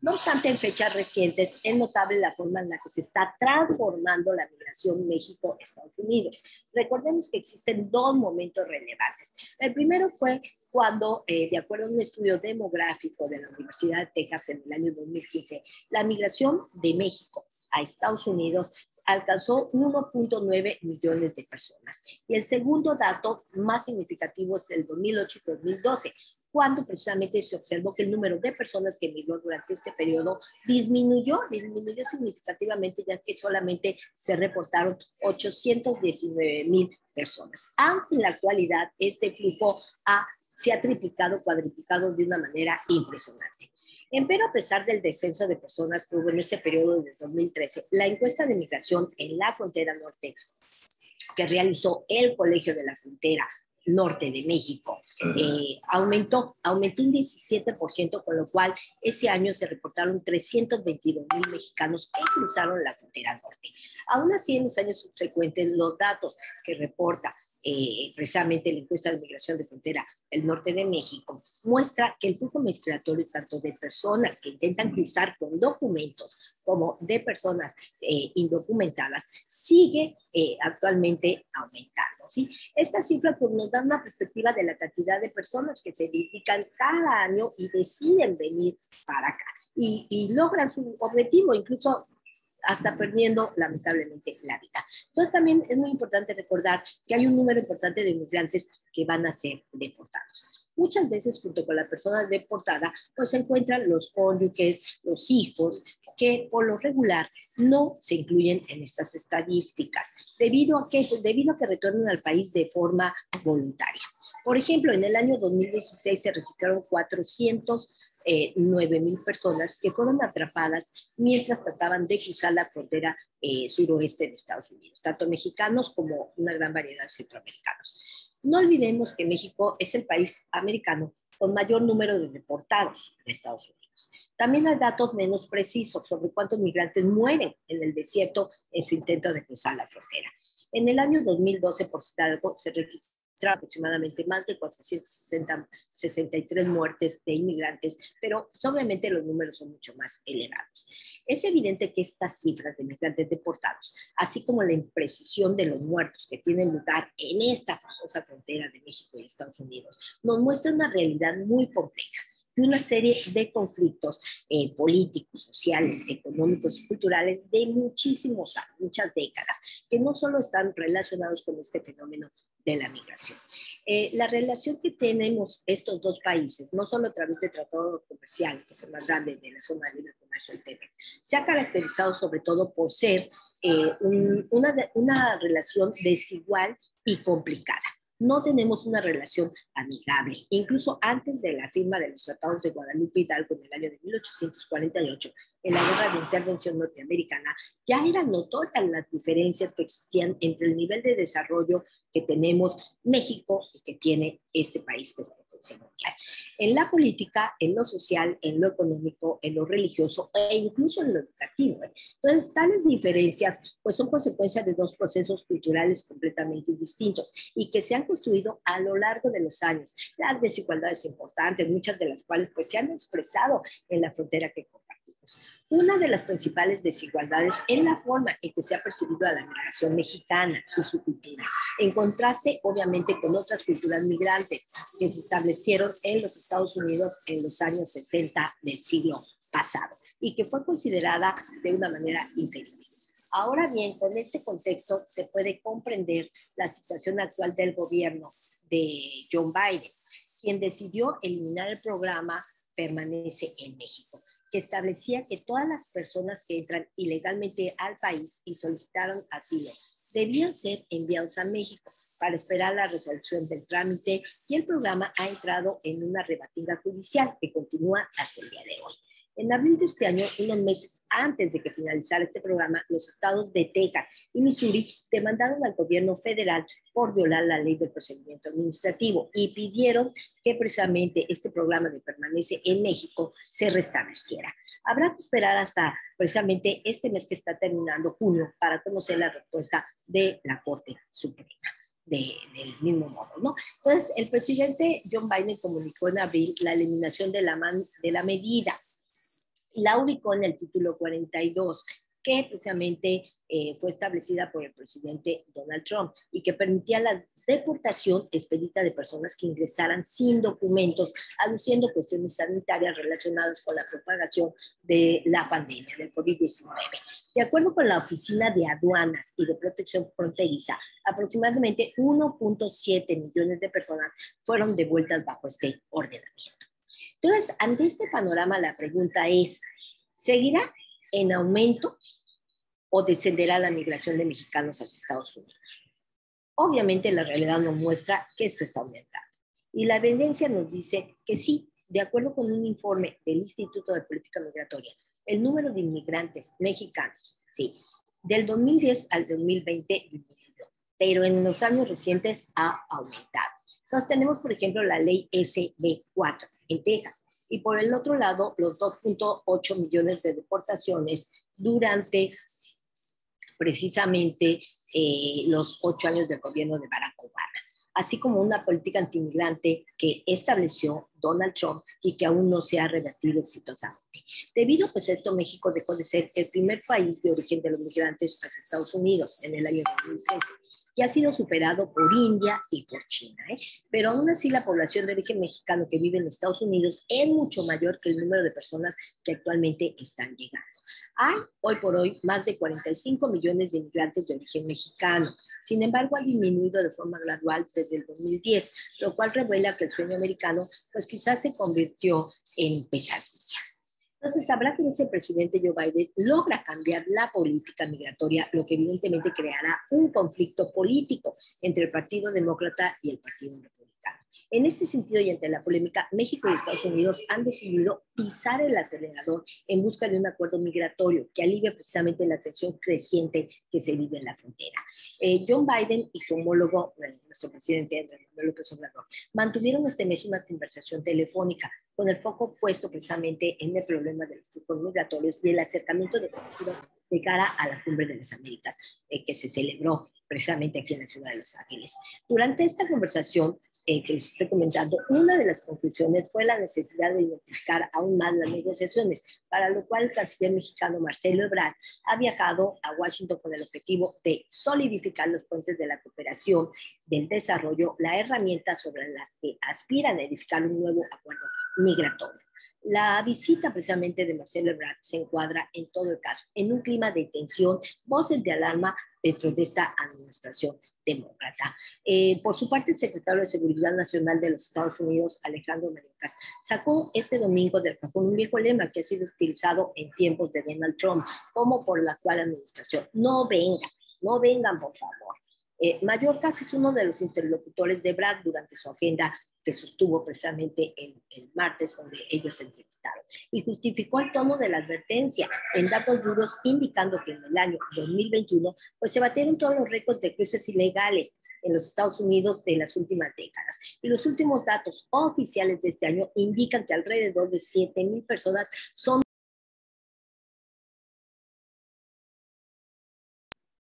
No obstante, en fechas recientes es notable la forma en la que se está transformando la migración México-Estados Unidos. Recordemos que existen dos momentos relevantes. El primero fue cuando, de acuerdo a un estudio demográfico de la Universidad de Texas en el año 2015, la migración de México a Estados Unidos alcanzó 1.9 millones de personas. Y el segundo dato más significativo es el 2008 y 2012, cuando precisamente se observó que el número de personas que emigró durante este periodo disminuyó significativamente, ya que solamente se reportaron 819,000 personas. Aunque en la actualidad este flujo se ha triplicado, cuadriplicado de una manera impresionante. Empero, a pesar del descenso de personas que hubo en ese periodo de 2013, la encuesta de migración en la frontera norte que realizó el Colegio de la Frontera Norte de México aumentó un 17%, con lo cual ese año se reportaron 322,000 mexicanos que cruzaron la frontera norte. Aún así, en los años subsecuentes, los datos que reporta precisamente la encuesta de migración de frontera del norte de México muestra que el flujo migratorio tanto de personas que intentan cruzar con documentos como de personas indocumentadas sigue actualmente aumentando, ¿sí? Esta cifra pues, nos da una perspectiva de la cantidad de personas que se dedican cada año y deciden venir para acá y logran su objetivo, incluso hasta perdiendo lamentablemente la vida. Entonces también es muy importante recordar que hay un número importante de migrantes que van a ser deportados. Muchas veces junto con la persona deportada pues se encuentran los cónyuges, los hijos, que por lo regular no se incluyen en estas estadísticas, debido a que retornan al país de forma voluntaria. Por ejemplo, en el año 2016 se registraron 400 9,000 personas que fueron atrapadas mientras trataban de cruzar la frontera suroeste de Estados Unidos, tanto mexicanos como una gran variedad de centroamericanos. No olvidemos que México es el país americano con mayor número de deportados de Estados Unidos. También hay datos menos precisos sobre cuántos migrantes mueren en el desierto en su intento de cruzar la frontera. En el año 2012, por citar algo, se registraron aproximadamente más de 463 muertes de inmigrantes, pero obviamente los números son mucho más elevados. Es evidente que estas cifras de migrantes deportados, así como la imprecisión de los muertos que tienen lugar en esta famosa frontera de México y Estados Unidos, nos muestra una realidad muy compleja y una serie de conflictos políticos, sociales, económicos y culturales de muchísimos años, muchas décadas, que no solo están relacionados con este fenómeno de la migración. La relación que tenemos estos dos países, no solo a través de tratados comerciales, que son más grandes de la zona de libre comercio del TEMEC, se ha caracterizado sobre todo por ser una relación desigual y complicada. No tenemos una relación amigable. Incluso antes de la firma de los tratados de Guadalupe Hidalgo en el año de 1848, en la guerra de intervención norteamericana, ya eran notorias las diferencias que existían entre el nivel de desarrollo que tenemos México y que tiene este país de potencia mundial. En la política, en lo social, en lo económico, en lo religioso e incluso en lo educativo. Entonces, tales diferencias pues son consecuencia de dos procesos culturales completamente distintos y que se han construido a lo largo de los años. Las desigualdades importantes, muchas de las cuales pues se han expresado en la frontera que compartimos. Una de las principales desigualdades es la forma en que se ha percibido a la migración mexicana y su cultura, en contraste obviamente con otras culturas migrantes que se establecieron en los Estados Unidos en los años 60 del siglo pasado y que fue considerada de una manera inferior. Ahora bien, con este contexto se puede comprender la situación actual del gobierno de John Biden, quien decidió eliminar el programa Permanece en México, que establecía que todas las personas que entran ilegalmente al país y solicitaron asilo debían ser enviados a México para esperar la resolución del trámite, y el programa ha entrado en una rebatida judicial que continúa hasta el día de hoy. En abril de este año, unos meses antes de que finalizara este programa, los estados de Texas y Missouri demandaron al gobierno federal por violar la ley del procedimiento administrativo y pidieron que precisamente este programa de Permanece en México se restableciera. Habrá que esperar hasta precisamente este mes que está terminando, junio, para conocer la respuesta de la Corte Suprema. Del mismo modo, ¿no? Entonces, el presidente John Biden comunicó en abril la eliminación de la medida. La ubicó en el título 42, que precisamente fue establecida por el presidente Donald Trump y que permitía la deportación expedita de personas que ingresaran sin documentos, aduciendo cuestiones sanitarias relacionadas con la propagación de la pandemia del COVID-19. De acuerdo con la Oficina de Aduanas y de Protección Fronteriza, aproximadamente 1.7 millones de personas fueron devueltas bajo este ordenamiento. Entonces, ante este panorama, la pregunta es, ¿seguirá en aumento o descenderá la migración de mexicanos hacia Estados Unidos? Obviamente, la realidad nos muestra que esto está aumentando. Y la evidencia nos dice que sí, de acuerdo con un informe del Instituto de Política Migratoria, el número de inmigrantes mexicanos, sí, del 2010 al 2020 disminuyó, pero en los años recientes ha aumentado. Entonces tenemos, por ejemplo, la ley SB4 en Texas y por el otro lado los 2.8 millones de deportaciones durante precisamente los 8 años del gobierno de Barack Obama, así como una política antimigrante que estableció Donald Trump y que aún no se ha revertido exitosamente. Debido pues, a esto, México dejó de ser el primer país de origen de los migrantes hacia Estados Unidos en el año 2013. Y ha sido superado por India y por China. Pero aún así la población de origen mexicano que vive en Estados Unidos es mucho mayor que el número de personas que actualmente están llegando. Hay hoy por hoy más de 45 millones de inmigrantes de origen mexicano. Sin embargo, ha disminuido de forma gradual desde el 2010, lo cual revela que el sueño americano pues quizás se convirtió en pesadilla. Entonces, habrá que ver si el presidente Joe Biden logra cambiar la política migratoria, lo que evidentemente creará un conflicto político entre el Partido Demócrata y el Partido Republicano. En este sentido y ante la polémica, México y Estados Unidos han decidido pisar el acelerador en busca de un acuerdo migratorio que alivie precisamente la tensión creciente que se vive en la frontera. John Biden y su homólogo, nuestro presidente Andrés Manuel López Obrador, mantuvieron este mes una conversación telefónica con el foco puesto precisamente en el problema de los flujos migratorios y el acercamiento de culturas de cara a la Cumbre de las Américas, que se celebró precisamente aquí en la ciudad de Los Ángeles. Durante esta conversación, que les estoy comentando, una de las conclusiones fue la necesidad de identificar aún más las negociaciones, para lo cual el canciller mexicano Marcelo Ebrard ha viajado a Washington con el objetivo de solidificar los puentes de la cooperación, del desarrollo, la herramienta sobre la que aspiran a edificar un nuevo acuerdo migratorio. La visita precisamente de Marcelo Ebrard se encuadra en todo el caso, en un clima de tensión, voces de alarma dentro de esta administración demócrata. Por su parte, el secretario de Seguridad Nacional de los Estados Unidos, Alejandro Mayorkas, sacó este domingo del cajón un viejo lema que ha sido utilizado en tiempos de Donald Trump, como por la actual administración: no vengan, no vengan, por favor. Mayorkas es uno de los interlocutores de Ebrard durante su agenda que sostuvo precisamente el martes, donde ellos se entrevistaron, y justificó el tono de la advertencia en datos duros, indicando que en el año 2021 pues se batieron todos los récords de cruces ilegales en los Estados Unidos de las últimas décadas. Y los últimos datos oficiales de este año indican que alrededor de 7,000 personas son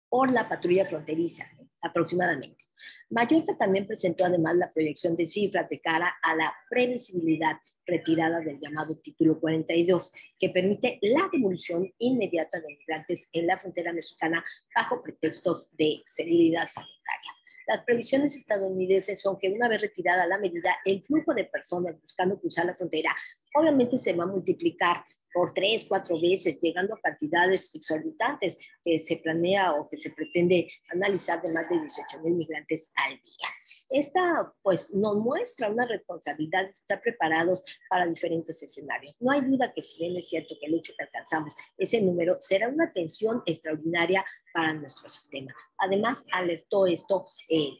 por la patrulla fronteriza, aproximadamente. Mallorca también presentó además la proyección de cifras de cara a la previsibilidad retirada del llamado Título 42, que permite la devolución inmediata de migrantes en la frontera mexicana bajo pretextos de seguridad sanitaria. Las previsiones estadounidenses son que una vez retirada la medida, el flujo de personas buscando cruzar la frontera obviamente se va a multiplicar por 3, 4 veces, llegando a cantidades exorbitantes que se planea o que se pretende analizar de más de 18,000 migrantes al día. Esta, pues, nos muestra una responsabilidad de estar preparados para diferentes escenarios. No hay duda que, si bien es cierto que el hecho que alcanzamos ese número, será una tensión extraordinaria para nuestro sistema. Además, alertó esto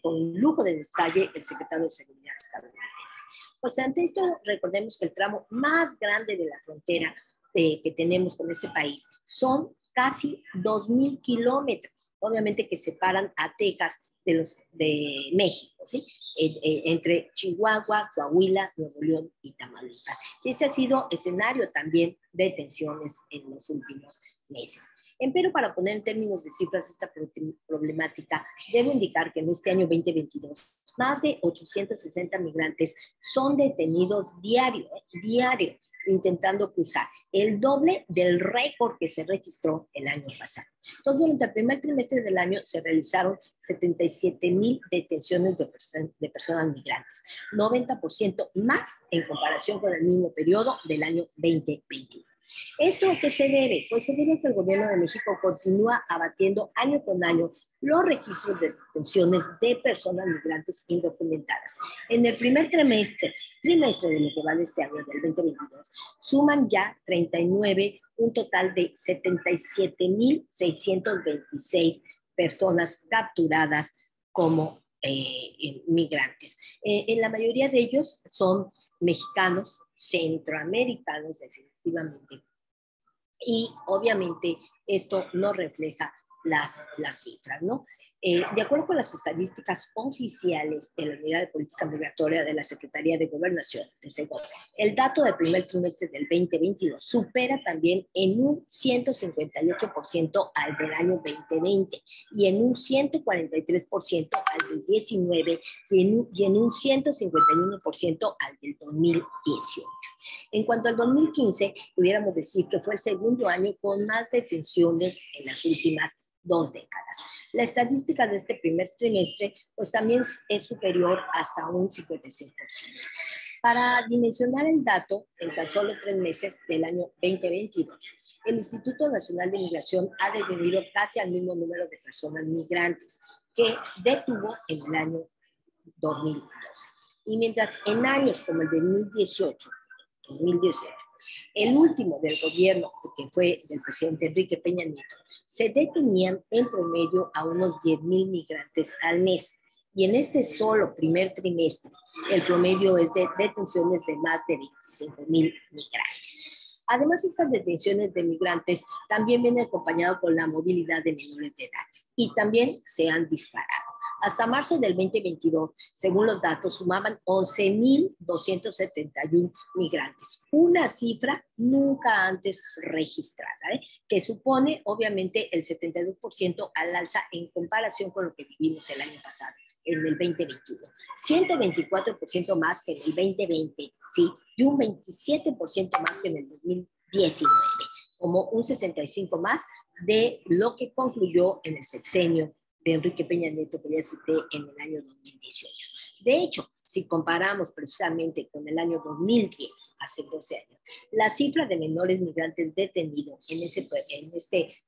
con lujo de detalle el secretario de Seguridad estadounidense. Pues ante esto, recordemos que el tramo más grande de la frontera que tenemos con este país son casi 2,000 kilómetros, obviamente, que separan a Texas de México, ¿sí? Entre Chihuahua, Coahuila, Nuevo León y Tamaulipas. Ese ha sido escenario también de tensiones en los últimos meses. Empero, para poner en términos de cifras esta problemática, debo indicar que en este año 2022, más de 860 migrantes son detenidos diario, intentando cruzar, el doble del récord que se registró el año pasado. Entonces, durante el primer trimestre del año se realizaron 77,000 detenciones de personas migrantes, 90% más en comparación con el mismo periodo del año 2021. ¿Esto a qué se debe? Pues se debe a que el gobierno de México continúa abatiendo año con año los registros de detenciones de personas migrantes indocumentadas. En el primer trimestre de lo que va de este año, del 2022, suman ya 39, un total de 77,626 personas capturadas como migrantes. En la mayoría de ellos son mexicanos, centroamericanos, definitivamente. Y obviamente esto no refleja las cifras, ¿no? De acuerdo con las estadísticas oficiales de la Unidad de Política Migratoria de la Secretaría de Gobernación, de SEGOV, el dato del primer trimestre del 2022 supera también en un 158% al del año 2020 y en un 143% al del 19 y en un 151% al del 2018. En cuanto al 2015, pudiéramos decir que fue el segundo año con más detenciones en las últimas 2 décadas. La estadística de este primer trimestre pues también es superior hasta un 56%. Para dimensionar el dato, en tan solo 3 meses del año 2022, el Instituto Nacional de Migración ha detenido casi al mismo número de personas migrantes que detuvo en el año 2012. Y mientras en años como el de 2018, el último del gobierno, que fue del presidente Enrique Peña Nieto, se detenían en promedio a unos 10,000 migrantes al mes. Y en este solo primer trimestre, el promedio es de detenciones de más de 25,000 migrantes. Además, estas detenciones de migrantes también vienen acompañadas con la movilidad de menores de edad y también se han disparado. Hasta marzo del 2022, según los datos, sumaban 11,271 migrantes, una cifra nunca antes registrada, que supone obviamente el 72% al alza en comparación con lo que vivimos el año pasado, en el 2021. 124% más que en el 2020, ¿sí? Y un 27% más que en el 2019, como un 65% más de lo que concluyó en el sexenio de Enrique Peña Nieto, que ya cité, en el año 2018. De hecho, si comparamos precisamente con el año 2010, hace 12 años, la cifra de menores migrantes detenidos en este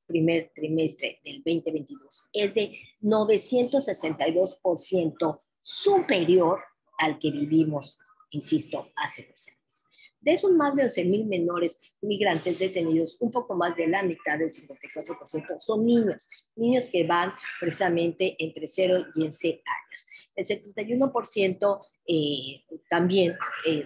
primer trimestre del 2022 es de 962% superior al que vivimos, insisto, hace 12 años. De esos más de 11,000 menores migrantes detenidos, un poco más de la mitad, del 54%, son niños que van precisamente entre 0 y 11 años. El 71% también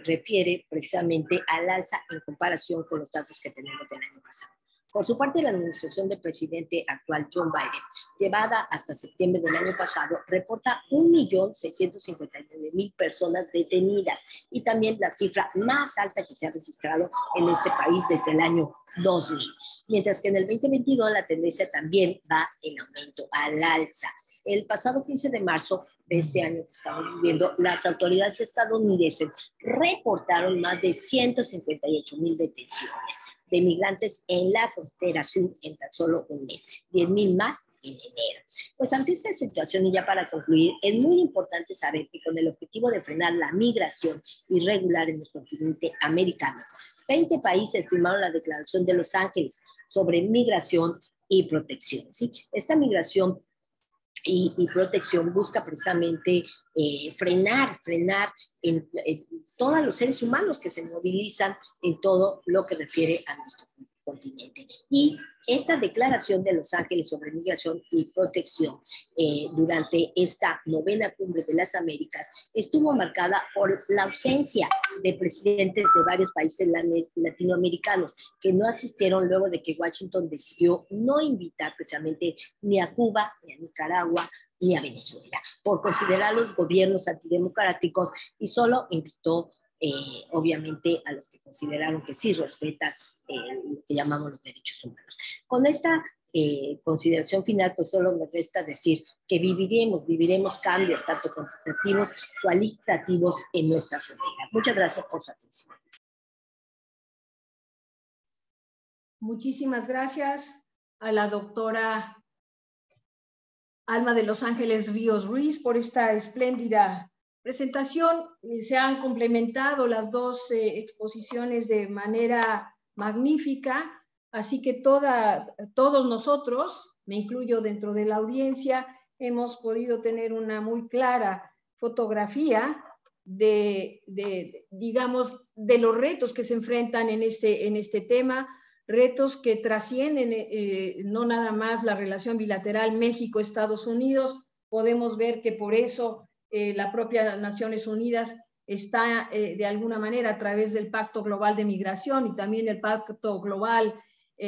refiere precisamente al alza en comparación con los datos que tenemos del año pasado. Por su parte, la administración del presidente actual, Joe Biden, llevada hasta septiembre del año pasado, reporta 1,659,000 personas detenidas y también la cifra más alta que se ha registrado en este país desde el año 2000. Mientras que en el 2022 la tendencia también va en aumento, al alza. El pasado 15 de marzo de este año que estamos viviendo, las autoridades estadounidenses reportaron más de 158,000 detenciones de migrantes en la frontera sur en tan solo un mes, 10,000 más en enero. Pues ante esta situación, y ya para concluir, es muy importante saber que con el objetivo de frenar la migración irregular en el continente americano, 20 países firmaron la Declaración de Los Ángeles sobre migración y protección, ¿sí? Esta migración y protección busca precisamente frenar en todos los seres humanos que se movilizan en todo lo que refiere a nuestro continente. Y esta declaración de Los Ángeles sobre migración y protección durante esta 9ª Cumbre de las Américas estuvo marcada por la ausencia de presidentes de varios países latinoamericanos que no asistieron luego de que Washington decidió no invitar precisamente ni a Cuba, ni a Nicaragua, ni a Venezuela, por considerar los gobiernos antidemocráticos, y solo invitó obviamente a los que consideraron que sí respetan lo que llamamos los derechos humanos. Con esta consideración final, pues solo me resta decir que viviremos cambios tanto cuantitativos, cualitativos en nuestra frontera. Muchas gracias por su atención. Muchísimas gracias a la doctora Alma de Los Ángeles Ríos Ruiz por esta espléndida presentación. Se han complementado las dos exposiciones de manera magnífica, así que todos nosotros, me incluyo dentro de la audiencia, hemos podido tener una muy clara fotografía digamos, de los retos que se enfrentan en este tema, retos que trascienden no nada más la relación bilateral México-Estados Unidos. Podemos ver que por eso la propia Naciones Unidas está de alguna manera a través del Pacto Global de Migración y también el Pacto Global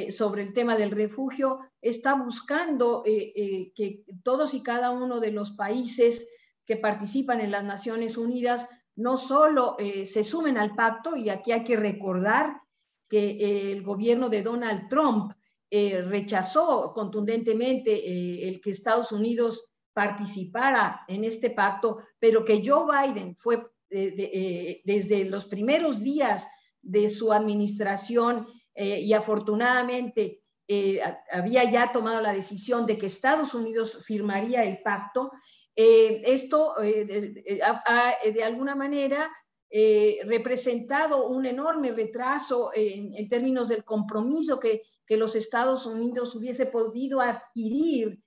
sobre el tema del refugio, está buscando que todos y cada uno de los países que participan en las Naciones Unidas no solo se sumen al pacto, y aquí hay que recordar que el gobierno de Donald Trump rechazó contundentemente el que Estados Unidos participara en este pacto, pero que Joe Biden fue desde los primeros días de su administración y afortunadamente había ya tomado la decisión de que Estados Unidos firmaría el pacto. Esto de alguna manera representado un enorme retraso en términos del compromiso que los Estados Unidos hubiese podido adquirir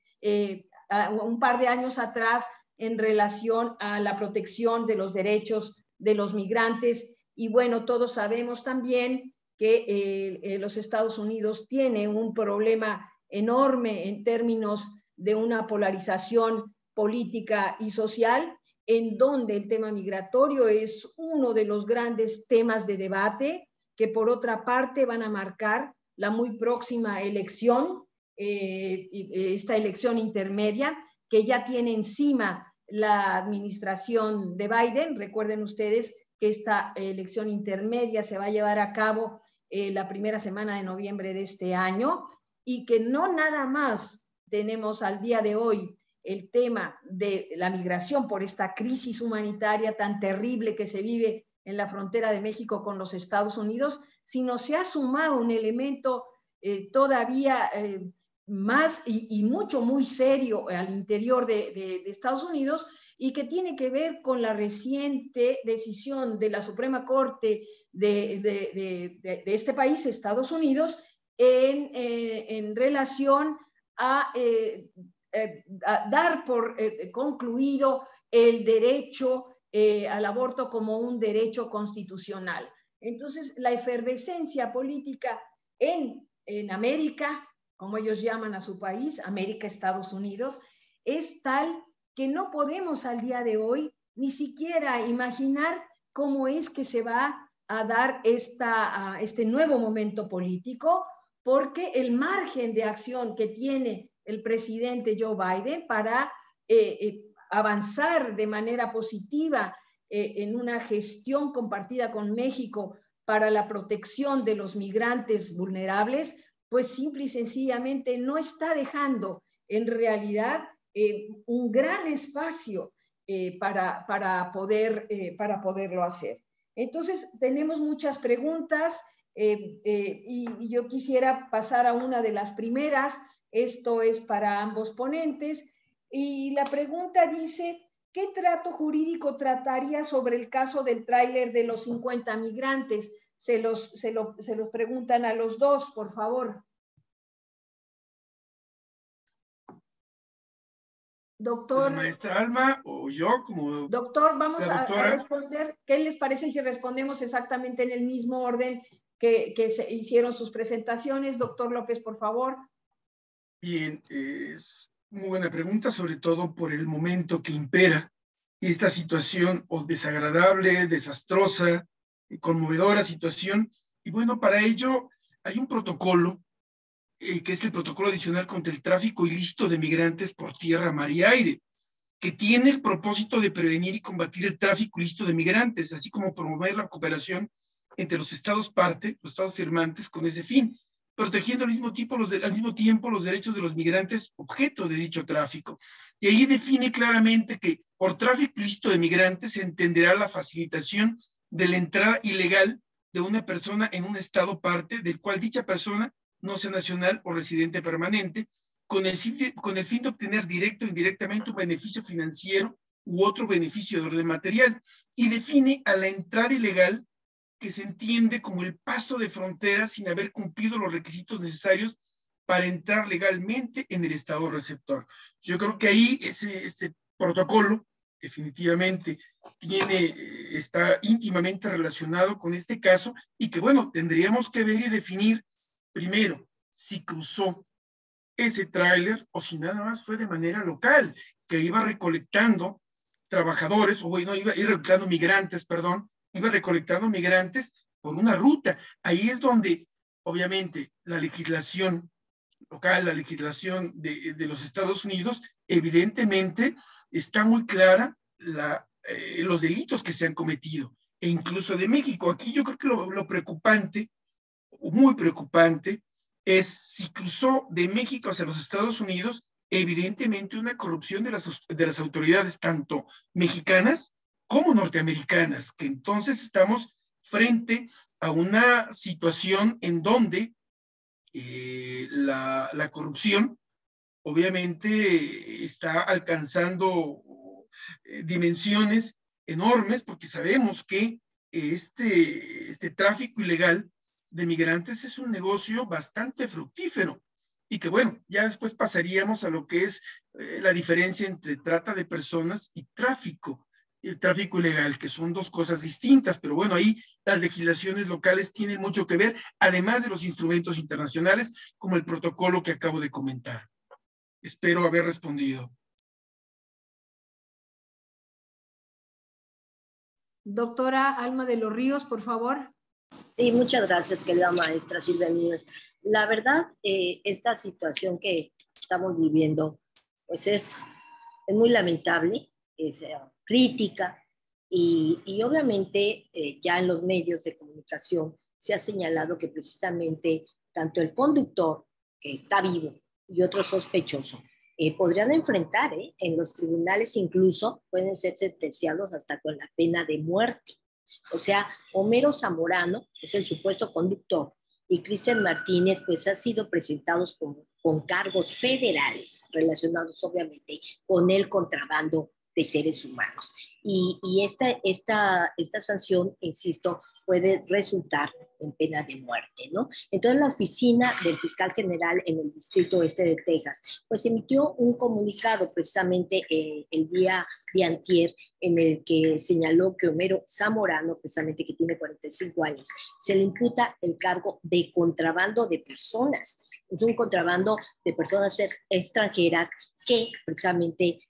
un par de años atrás en relación a la protección de los derechos de los migrantes. Y bueno, todos sabemos también que los Estados Unidos tiene un problema enorme en términos de una polarización política y social, en donde el tema migratorio es uno de los grandes temas de debate, que por otra parte van a marcar la muy próxima elección, esta elección intermedia, que ya tiene encima la administración de Biden. Recuerden ustedes que esta elección intermedia se va a llevar a cabo la primera semana de noviembre de este año, y que no nada más tenemos al día de hoy el tema de la migración por esta crisis humanitaria tan terrible que se vive en la frontera de México con los Estados Unidos, sino se ha sumado un elemento todavía más y mucho, muy serio al interior de Estados Unidos, y que tiene que ver con la reciente decisión de la Suprema Corte de este país, Estados Unidos, en relación a dar por concluido el derecho al aborto como un derecho constitucional. Entonces, la efervescencia política en América, como ellos llaman a su país, América, Estados Unidos, es tal que no podemos al día de hoy ni siquiera imaginar cómo es que se va a dar este nuevo momento político, porque el margen de acción que tiene el presidente Joe Biden para avanzar de manera positiva en una gestión compartida con México para la protección de los migrantes vulnerables, pues simple y sencillamente no está dejando en realidad un gran espacio para poderlo hacer. Entonces, tenemos muchas preguntas y yo quisiera pasar a una de las primeras. Esto es para ambos ponentes, y la pregunta dice: ¿qué trato jurídico trataría sobre el caso del tráiler de los 50 migrantes? Se los preguntan a los dos, por favor. Doctor. La maestra Alma o yo como... Doctor, vamos a responder. ¿Qué les parece si respondemos exactamente en el mismo orden que se hicieron sus presentaciones? Doctor López, por favor. Bien, es muy buena pregunta, sobre todo por el momento que impera esta situación desagradable, desastrosa, conmovedora situación. Y bueno, para ello hay un protocolo, que es el protocolo adicional contra el tráfico ilícito de migrantes por tierra, mar y aire, que tiene el propósito de prevenir y combatir el tráfico ilícito de migrantes, así como promover la cooperación entre los estados parte, los estados firmantes, con ese fin, protegiendo al mismo tiempo los derechos de los migrantes objeto de dicho tráfico. Y ahí define claramente que por tráfico ilícito de migrantes se entenderá la facilitación de la entrada ilegal de una persona en un estado parte del cual dicha persona no sea nacional o residente permanente, con el fin de obtener directo o indirectamente un beneficio financiero u otro beneficio de orden material, y define a la entrada ilegal, que se entiende como el paso de frontera sin haber cumplido los requisitos necesarios para entrar legalmente en el estado receptor. Yo creo que ahí ese protocolo definitivamente está íntimamente relacionado con este caso, y que bueno, tendríamos que ver y definir primero si cruzó ese tráiler o si nada más fue de manera local, que iba recolectando trabajadores, o bueno, iba recolectando migrantes, perdón, iba recolectando migrantes por una ruta. Ahí es donde, obviamente, la legislación local, la legislación de los Estados Unidos, evidentemente está muy clara los delitos que se han cometido, e incluso de México. Aquí yo creo que lo preocupante, muy preocupante, es si cruzó de México hacia los Estados Unidos, evidentemente una corrupción de las autoridades, tanto mexicanas como norteamericanas, que entonces estamos frente a una situación en donde la corrupción obviamente está alcanzando dimensiones enormes, porque sabemos que este tráfico ilegal de migrantes es un negocio bastante fructífero, y que bueno, ya después pasaríamos a lo que es la diferencia entre trata de personas y el tráfico ilegal, que son dos cosas distintas, pero bueno, ahí las legislaciones locales tienen mucho que ver, además de los instrumentos internacionales, como el protocolo que acabo de comentar. Espero haber respondido. Doctora Alma de los Ríos, por favor. Sí, muchas gracias, querida maestra Silvia Núñez. La verdad, esta situación que estamos viviendo, pues es muy lamentable, es crítica, y obviamente ya en los medios de comunicación se ha señalado que precisamente tanto el conductor, que está vivo, y otro sospechoso, podrían enfrentar en los tribunales, incluso pueden ser sentenciados hasta con la pena de muerte. O sea, Homero Zamorano, que es el supuesto conductor, y Cristian Martínez, pues han sido presentados con cargos federales relacionados obviamente con el contrabando de seres humanos. Y esta sanción, insisto, puede resultar en pena de muerte, ¿no? Entonces la oficina del fiscal general en el distrito oeste de Texas, pues emitió un comunicado precisamente el día de antier, en el que señaló que Homero Zamorano, precisamente que tiene 45 años, se le imputa el cargo de contrabando de personas. Es un contrabando de personas extranjeras que precisamente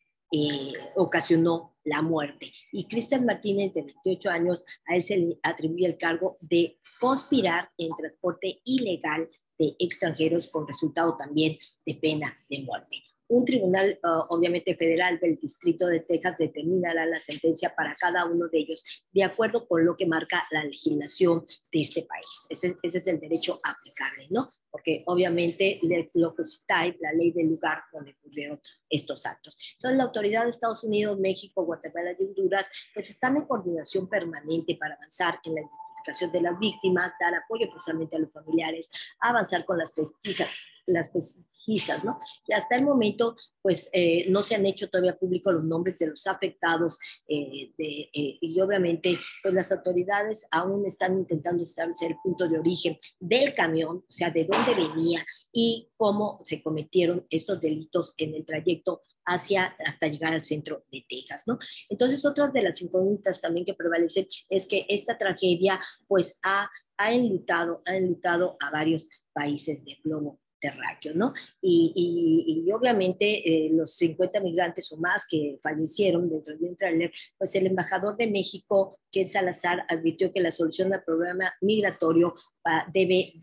ocasionó la muerte. Y Cristian Martínez, de 28 años, a él se le atribuye el cargo de conspirar en transporte ilegal de extranjeros, con resultado también de pena de muerte. Un tribunal, obviamente federal, del Distrito de Texas determinará la sentencia para cada uno de ellos de acuerdo con lo que marca la legislación de este país. Ese es el derecho aplicable, ¿no? Porque obviamente la ley del lugar donde ocurrieron estos actos. Entonces, la autoridad de Estados Unidos, México, Guatemala y Honduras pues están en coordinación permanente para avanzar en la identificación de las víctimas, dar apoyo precisamente a los familiares, avanzar con las pesquisas, ¿no? Y hasta el momento, pues no se han hecho todavía públicos los nombres de los afectados y obviamente, pues las autoridades aún están intentando establecer el punto de origen del camión, o sea, de dónde venía y cómo se cometieron estos delitos en el trayecto hasta llegar al centro de Texas, ¿no? Entonces, otra de las incógnitas también que prevalecen es que esta tragedia, pues, ha enlutado a varios países de globo terráqueo, ¿no? Y obviamente los 50 migrantes o más que fallecieron dentro de un tráiler, pues el embajador de México, Ken Salazar, advirtió que la solución al problema migratorio debe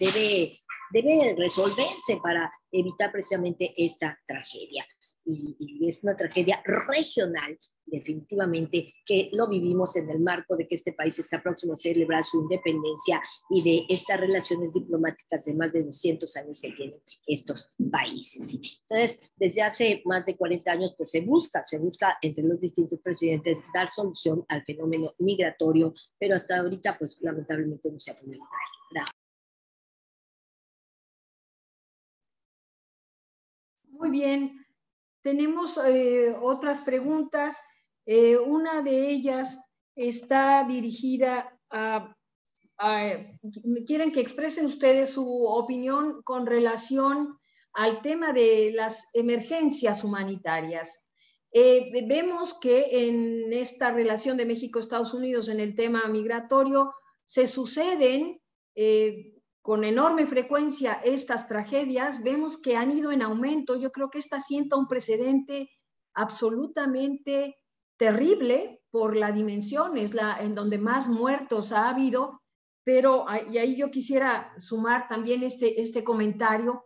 resolverse para evitar precisamente esta tragedia. Y es una tragedia regional, definitivamente, que lo vivimos en el marco de que este país está próximo a celebrar su independencia y de estas relaciones diplomáticas de más de 200 años que tienen estos países. ¿Sí? Entonces, desde hace más de 40 años, pues se busca entre los distintos presidentes dar solución al fenómeno migratorio, pero hasta ahorita, pues lamentablemente no se ha podido lograr. Gracias. Muy bien. Tenemos otras preguntas. Una de ellas está dirigida quieren que expresen ustedes su opinión con relación al tema de las emergencias humanitarias. Vemos que en esta relación de México-Estados Unidos en el tema migratorio se suceden con enorme frecuencia estas tragedias, vemos que han ido en aumento. Yo creo que esta sienta un precedente absolutamente terrible por la dimensión, es en donde más muertos ha habido, pero, y ahí yo quisiera sumar también este comentario,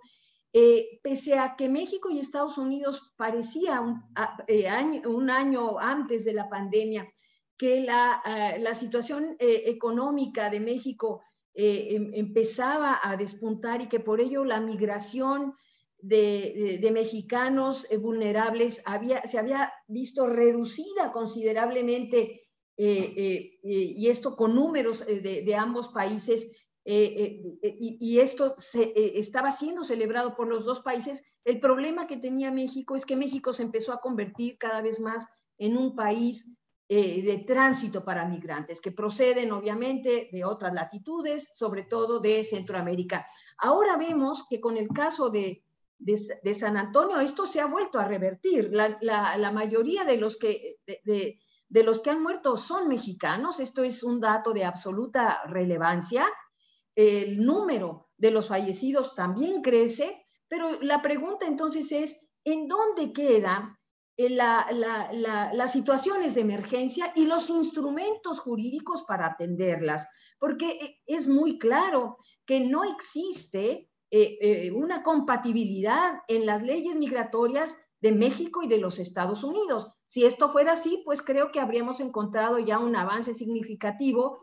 pese a que México y Estados Unidos parecía un año antes de la pandemia que la situación económica de México empezaba a despuntar y que por ello la migración de mexicanos vulnerables se había visto reducida considerablemente, y esto con números de ambos países, y esto estaba siendo celebrado por los dos países. El problema que tenía México es que México se empezó a convertir cada vez más en un país de tránsito para migrantes que proceden obviamente de otras latitudes, sobre todo de Centroamérica. Ahora vemos que con el caso de San Antonio esto se ha vuelto a revertir. La mayoría de los que han muerto son mexicanos. Esto es un dato de absoluta relevancia. El número de los fallecidos también crece, pero la pregunta entonces es, ¿en dónde queda las situaciones de emergencia y los instrumentos jurídicos para atenderlas, porque es muy claro que no existe una compatibilidad en las leyes migratorias de México y de los Estados Unidos. Si esto fuera así, pues creo que habríamos encontrado ya un avance significativo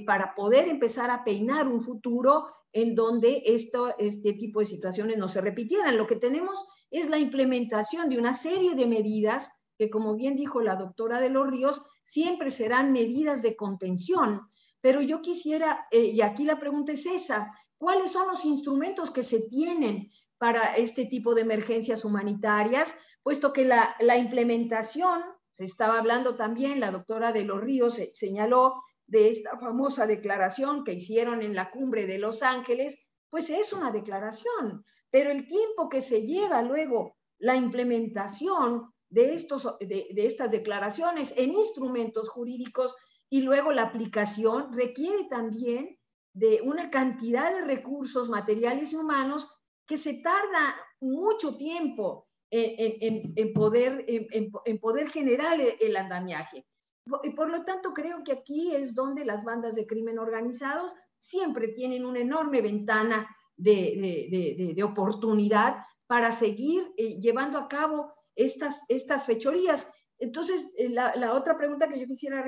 para poder empezar a peinar un futuro en donde este tipo de situaciones no se repitieran. Lo que tenemos es la implementación de una serie de medidas que, como bien dijo la doctora de los Ríos, siempre serán medidas de contención. Pero yo quisiera, y aquí la pregunta es esa, ¿cuáles son los instrumentos que se tienen para este tipo de emergencias humanitarias? Puesto que la implementación, se estaba hablando también, la doctora de los Ríos señaló de esta famosa declaración que hicieron en la cumbre de Los Ángeles, pues es una declaración, pero el tiempo que se lleva luego la implementación de estas declaraciones en instrumentos jurídicos y luego la aplicación requiere también de una cantidad de recursos materiales y humanos que se tarda mucho tiempo en poder generar el andamiaje. Y por lo tanto creo que aquí es donde las bandas de crimen organizados siempre tienen una enorme ventana de oportunidad para seguir llevando a cabo estas fechorías. Entonces, la otra pregunta que yo quisiera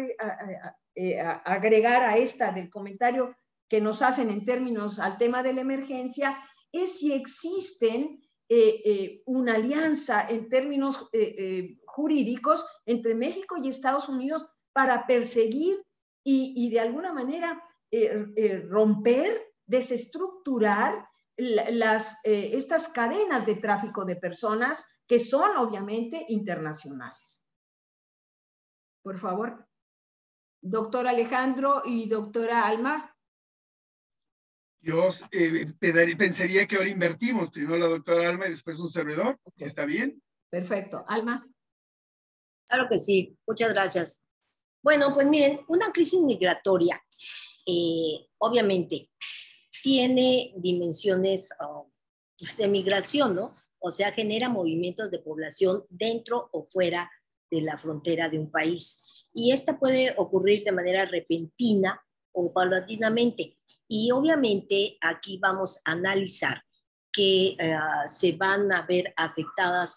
agregar a esta del comentario que nos hacen en términos al tema de la emergencia es si existen una alianza en términos jurídicos entre México y Estados Unidos para perseguir y de alguna manera romper, desestructurar estas cadenas de tráfico de personas que son obviamente internacionales. Por favor, doctor Alejandro y doctora Alma. Yo pensaría que ahora invertimos, primero la doctora Alma y después un servidor, okay. ¿Está bien? Perfecto. Alma. Claro que sí, muchas gracias. Bueno, pues miren, una crisis migratoria obviamente tiene dimensiones de migración, ¿no? O sea, genera movimientos de población dentro o fuera de la frontera de un país. Y esta puede ocurrir de manera repentina o paulatinamente. Y obviamente aquí vamos a analizar que se van a ver afectadas,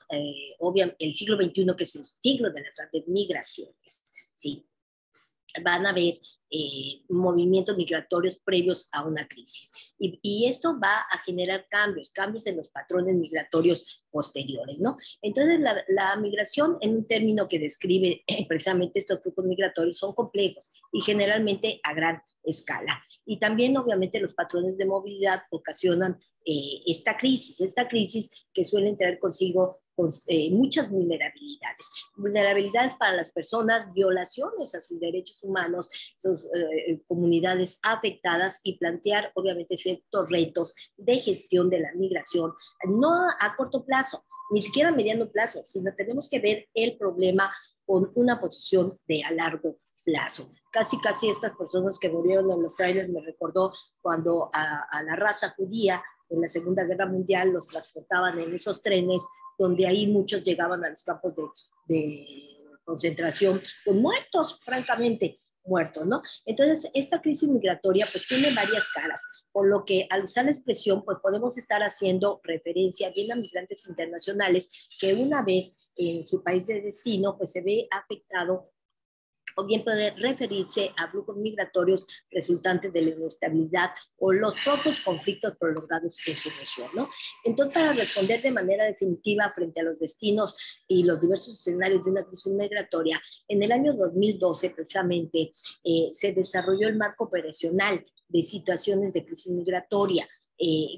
obviamente, el siglo XXI, que es el siglo de las grandes migraciones, ¿sí? Van a haber movimientos migratorios previos a una crisis. Y esto va a generar cambios en los patrones migratorios posteriores, ¿no? Entonces, la migración, en un término que describe precisamente estos flujos migratorios, son complejos y generalmente a gran escala. Y también, obviamente, los patrones de movilidad ocasionan esta crisis que suelen traer consigo muchas vulnerabilidades para las personas, violaciones a sus derechos humanos, sus comunidades afectadas, y plantear obviamente ciertos retos de gestión de la migración, no a corto plazo, ni siquiera a mediano plazo, sino tenemos que ver el problema con una posición de a largo plazo. Casi estas personas que murieron en los trailers me recordó cuando a la raza judía en la Segunda Guerra Mundial los transportaban en esos trenes, donde ahí muchos llegaban a los campos de concentración con muertos, francamente muertos, ¿no? Entonces, esta crisis migratoria pues tiene varias caras, por lo que al usar la expresión pues podemos estar haciendo referencia bien a migrantes internacionales que una vez en su país de destino pues se ve afectado, o bien poder referirse a flujos migratorios resultantes de la inestabilidad o los propios conflictos prolongados en su región, ¿no? Entonces, para responder de manera definitiva frente a los destinos y los diversos escenarios de una crisis migratoria, en el año 2012, precisamente, se desarrolló el marco operacional de situaciones de crisis migratoria,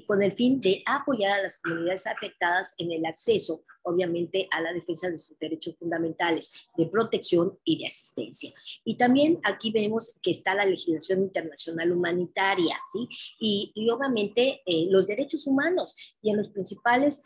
con el fin de apoyar a las comunidades afectadas en el acceso, obviamente, a la defensa de sus derechos fundamentales de protección y de asistencia. Y también aquí vemos que está la legislación internacional humanitaria, ¿sí? Y obviamente los derechos humanos, y en los principales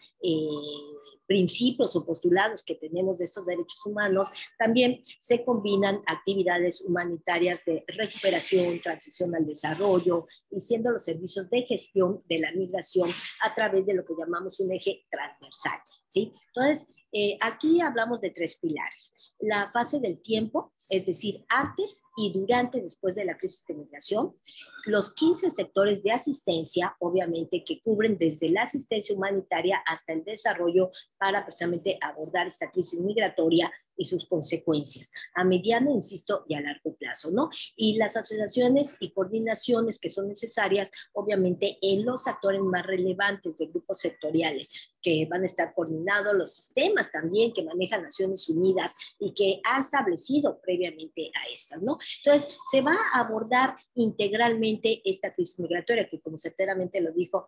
principios o postulados que tenemos de estos derechos humanos, también se combinan actividades humanitarias de recuperación, transición al desarrollo, y siendo los servicios de gestión de la migración a través de lo que llamamos un eje transversal, ¿sí? Entonces, Aquí hablamos de 3 pilares. La fase del tiempo, es decir, antes y durante, después de la crisis de migración. Los 15 sectores de asistencia, obviamente, que cubren desde la asistencia humanitaria hasta el desarrollo para precisamente abordar esta crisis migratoria y sus consecuencias a mediano, insisto, y a largo plazo, ¿no? Y las asociaciones y coordinaciones que son necesarias, obviamente, en los actores más relevantes de grupos sectoriales que van a estar coordinados, los sistemas también que manejan Naciones Unidas y que ha establecido previamente a estas, ¿no? Entonces, se va a abordar integralmente esta crisis migratoria, que como certeramente lo dijo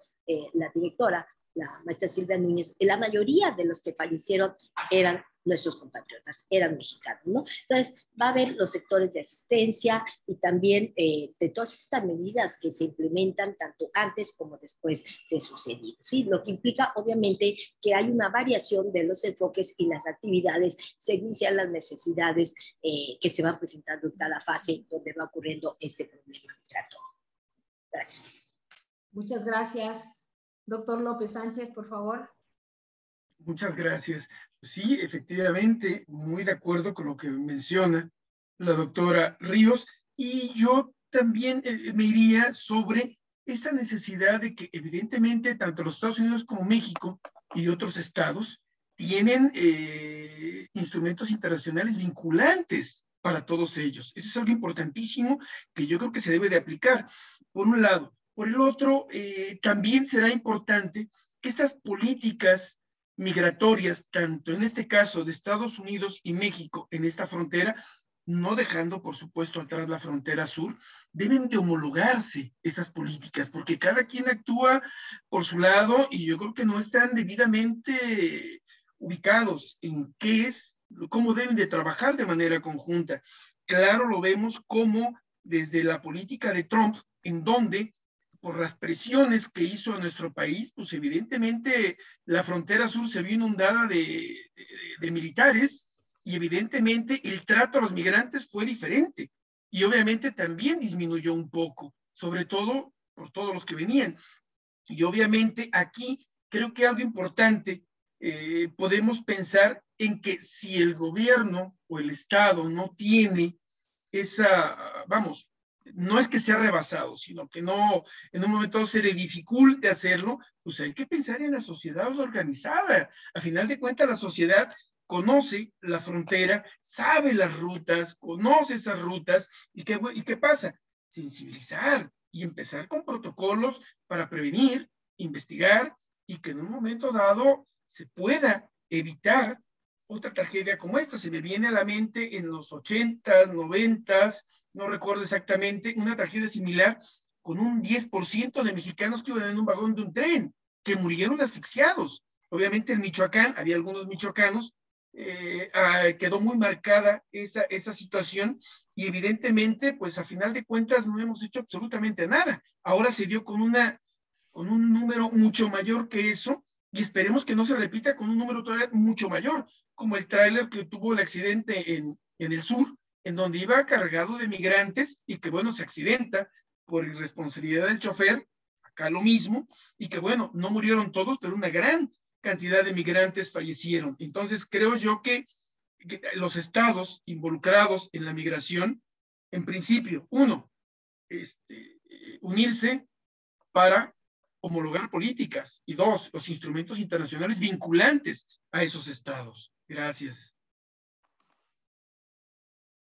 la directora, la maestra Silvia Núñez, la mayoría de los que fallecieron eran nuestros compatriotas, eran mexicanos, ¿no? Entonces, va a haber los sectores de asistencia y también de todas estas medidas que se implementan tanto antes como después de sucedido, ¿sí? Lo que implica, obviamente, que hay una variación de los enfoques y las actividades según sean las necesidades que se van presentando en cada fase donde va ocurriendo este problema migratorio. Gracias. Muchas gracias. Doctor López Sánchez, por favor. Muchas gracias. Sí, efectivamente, muy de acuerdo con lo que menciona la doctora Ríos. Y yo también me iría sobre esta necesidad de que evidentemente tanto los Estados Unidos como México y otros estados tienen instrumentos internacionales vinculantes para todos ellos. Eso es algo importantísimo que yo creo que se debe de aplicar, por un lado. Por el otro, también será importante que estas políticas migratorias, tanto en este caso de Estados Unidos y México en esta frontera, no dejando, por supuesto, atrás la frontera sur, deben de homologarse esas políticas, porque cada quien actúa por su lado y yo creo que no están debidamente ubicados en qué es, cómo deben de trabajar de manera conjunta. Claro, lo vemos como desde la política de Trump, en donde por las presiones que hizo a nuestro país, pues evidentemente la frontera sur se vio inundada de militares y evidentemente el trato a los migrantes fue diferente y obviamente también disminuyó un poco, sobre todo por todos los que venían. Y obviamente aquí creo que algo importante, podemos pensar en que si el gobierno o el Estado no tiene esa, vamos, no es que sea rebasado, sino que no, en un momento se le dificulte hacerlo, pues hay que pensar en la sociedad organizada. A final de cuentas, la sociedad conoce la frontera, sabe las rutas, conoce esas rutas, ¿y qué pasa? Sensibilizar y empezar con protocolos para prevenir, investigar y que en un momento dado se pueda evitar otra tragedia como esta. Se me viene a la mente en los 80s, 90s, no recuerdo exactamente, una tragedia similar con un 10% de mexicanos que iban en un vagón de un tren, que murieron asfixiados. Obviamente en Michoacán, había algunos michoacanos, quedó muy marcada esa situación y evidentemente, pues a final de cuentas no hemos hecho absolutamente nada. Ahora se dio con un número mucho mayor que eso y esperemos que no se repita con un número todavía mucho mayor, como el tráiler que tuvo el accidente en el sur, en donde iba cargado de migrantes y que, bueno, se accidenta por irresponsabilidad del chofer, acá lo mismo, y que, bueno, no murieron todos, pero una gran cantidad de migrantes fallecieron. Entonces, creo yo que los estados involucrados en la migración, en principio, uno, unirse para homologar políticas y dos, los instrumentos internacionales vinculantes a esos estados. Gracias.